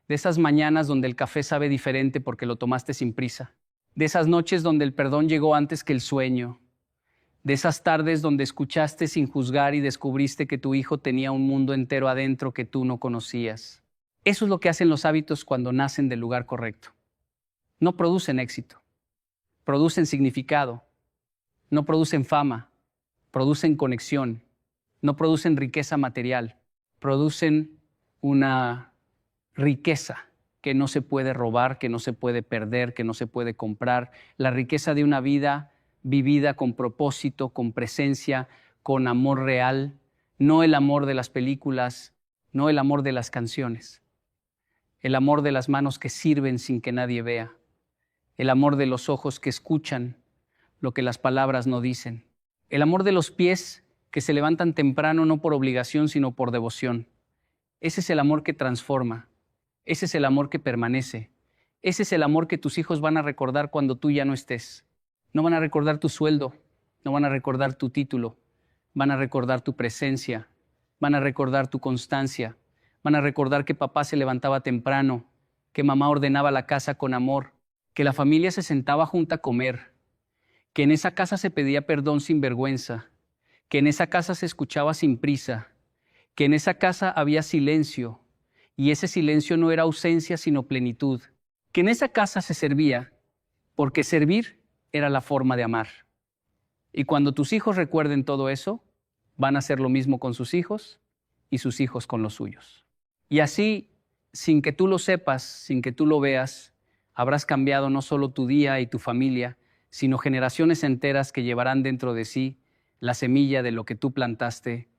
De esas mañanas donde el café sabe diferente porque lo tomaste sin prisa. De esas noches donde el perdón llegó antes que el sueño. de esas tardes donde escuchaste sin juzgar y descubriste que tu hijo tenía un mundo entero adentro que tú no conocías. Eso es lo que hacen los hábitos cuando nacen del lugar correcto. No producen éxito, producen significado, no producen fama, producen conexión, no producen riqueza material, producen una riqueza que no se puede robar, que no se puede perder, que no se puede comprar, la riqueza de una vida vivida con propósito, con presencia, con amor real, no el amor de las películas, no el amor de las canciones, el amor de las manos que sirven sin que nadie vea, el amor de los ojos que escuchan lo que las palabras no dicen, el amor de los pies que se levantan temprano no por obligación sino por devoción. Ese es el amor que transforma, ese es el amor que permanece, ese es el amor que tus hijos van a recordar cuando tú ya no estés. No van a recordar tu sueldo, no van a recordar tu título, van a recordar tu presencia, van a recordar tu constancia, van a recordar que papá se levantaba temprano, que mamá ordenaba la casa con amor, que la familia se sentaba junta a comer, que en esa casa se pedía perdón sin vergüenza, que en esa casa se escuchaba sin prisa, que en esa casa había silencio, y ese silencio no era ausencia sino plenitud, que en esa casa se servía, porque servir era la forma de amar. Y cuando tus hijos recuerden todo eso, van a hacer lo mismo con sus hijos y sus hijos con los suyos. Y así, sin que tú lo sepas, sin que tú lo veas, habrás cambiado no solo tu día y tu familia, sino generaciones enteras que llevarán dentro de sí la semilla de lo que tú plantaste,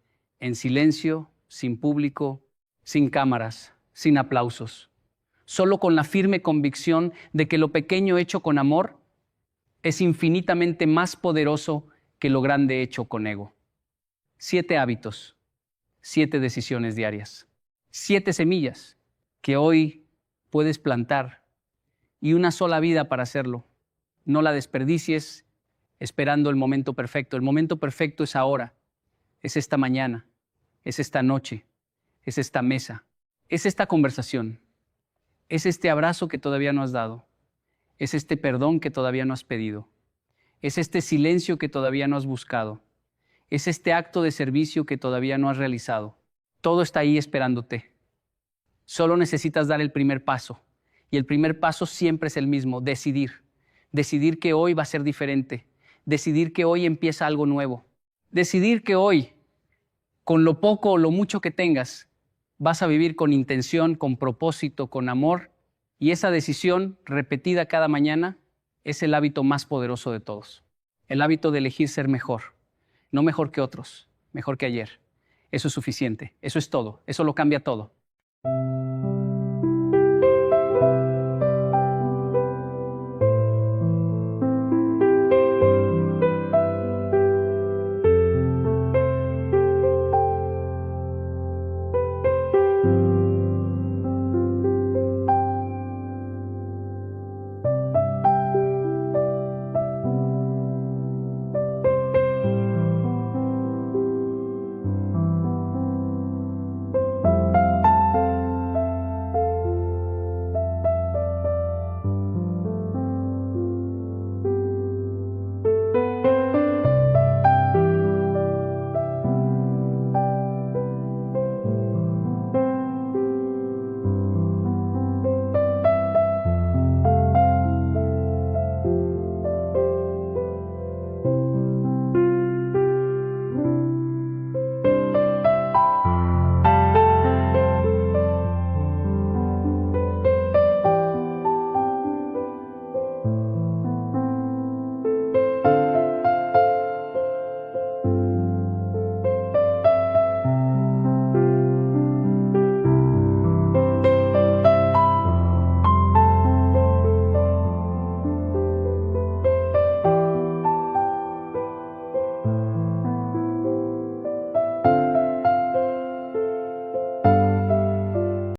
en silencio, sin público, sin cámaras, sin aplausos, solo con la firme convicción de que lo pequeño hecho con amor es infinitamente más poderoso que lo grande hecho con ego. 7 hábitos, 7 decisiones diarias, 7 semillas que hoy puedes plantar y una sola vida para hacerlo. No la desperdicies esperando el momento perfecto. El momento perfecto es ahora, es esta mañana, es esta noche, es esta mesa, es esta conversación, es este abrazo que todavía no has dado. Es este perdón que todavía no has pedido. Es este silencio que todavía no has buscado. Es este acto de servicio que todavía no has realizado. Todo está ahí esperándote. Solo necesitas dar el primer paso. Y el primer paso siempre es el mismo, decidir. Decidir que hoy va a ser diferente. Decidir que hoy empieza algo nuevo. Decidir que hoy, con lo poco o lo mucho que tengas, vas a vivir con intención, con propósito, con amor. Y esa decisión, repetida cada mañana, es el hábito más poderoso de todos. El hábito de elegir ser mejor. No mejor que otros, mejor que ayer. Eso es suficiente, eso es todo, eso lo cambia todo.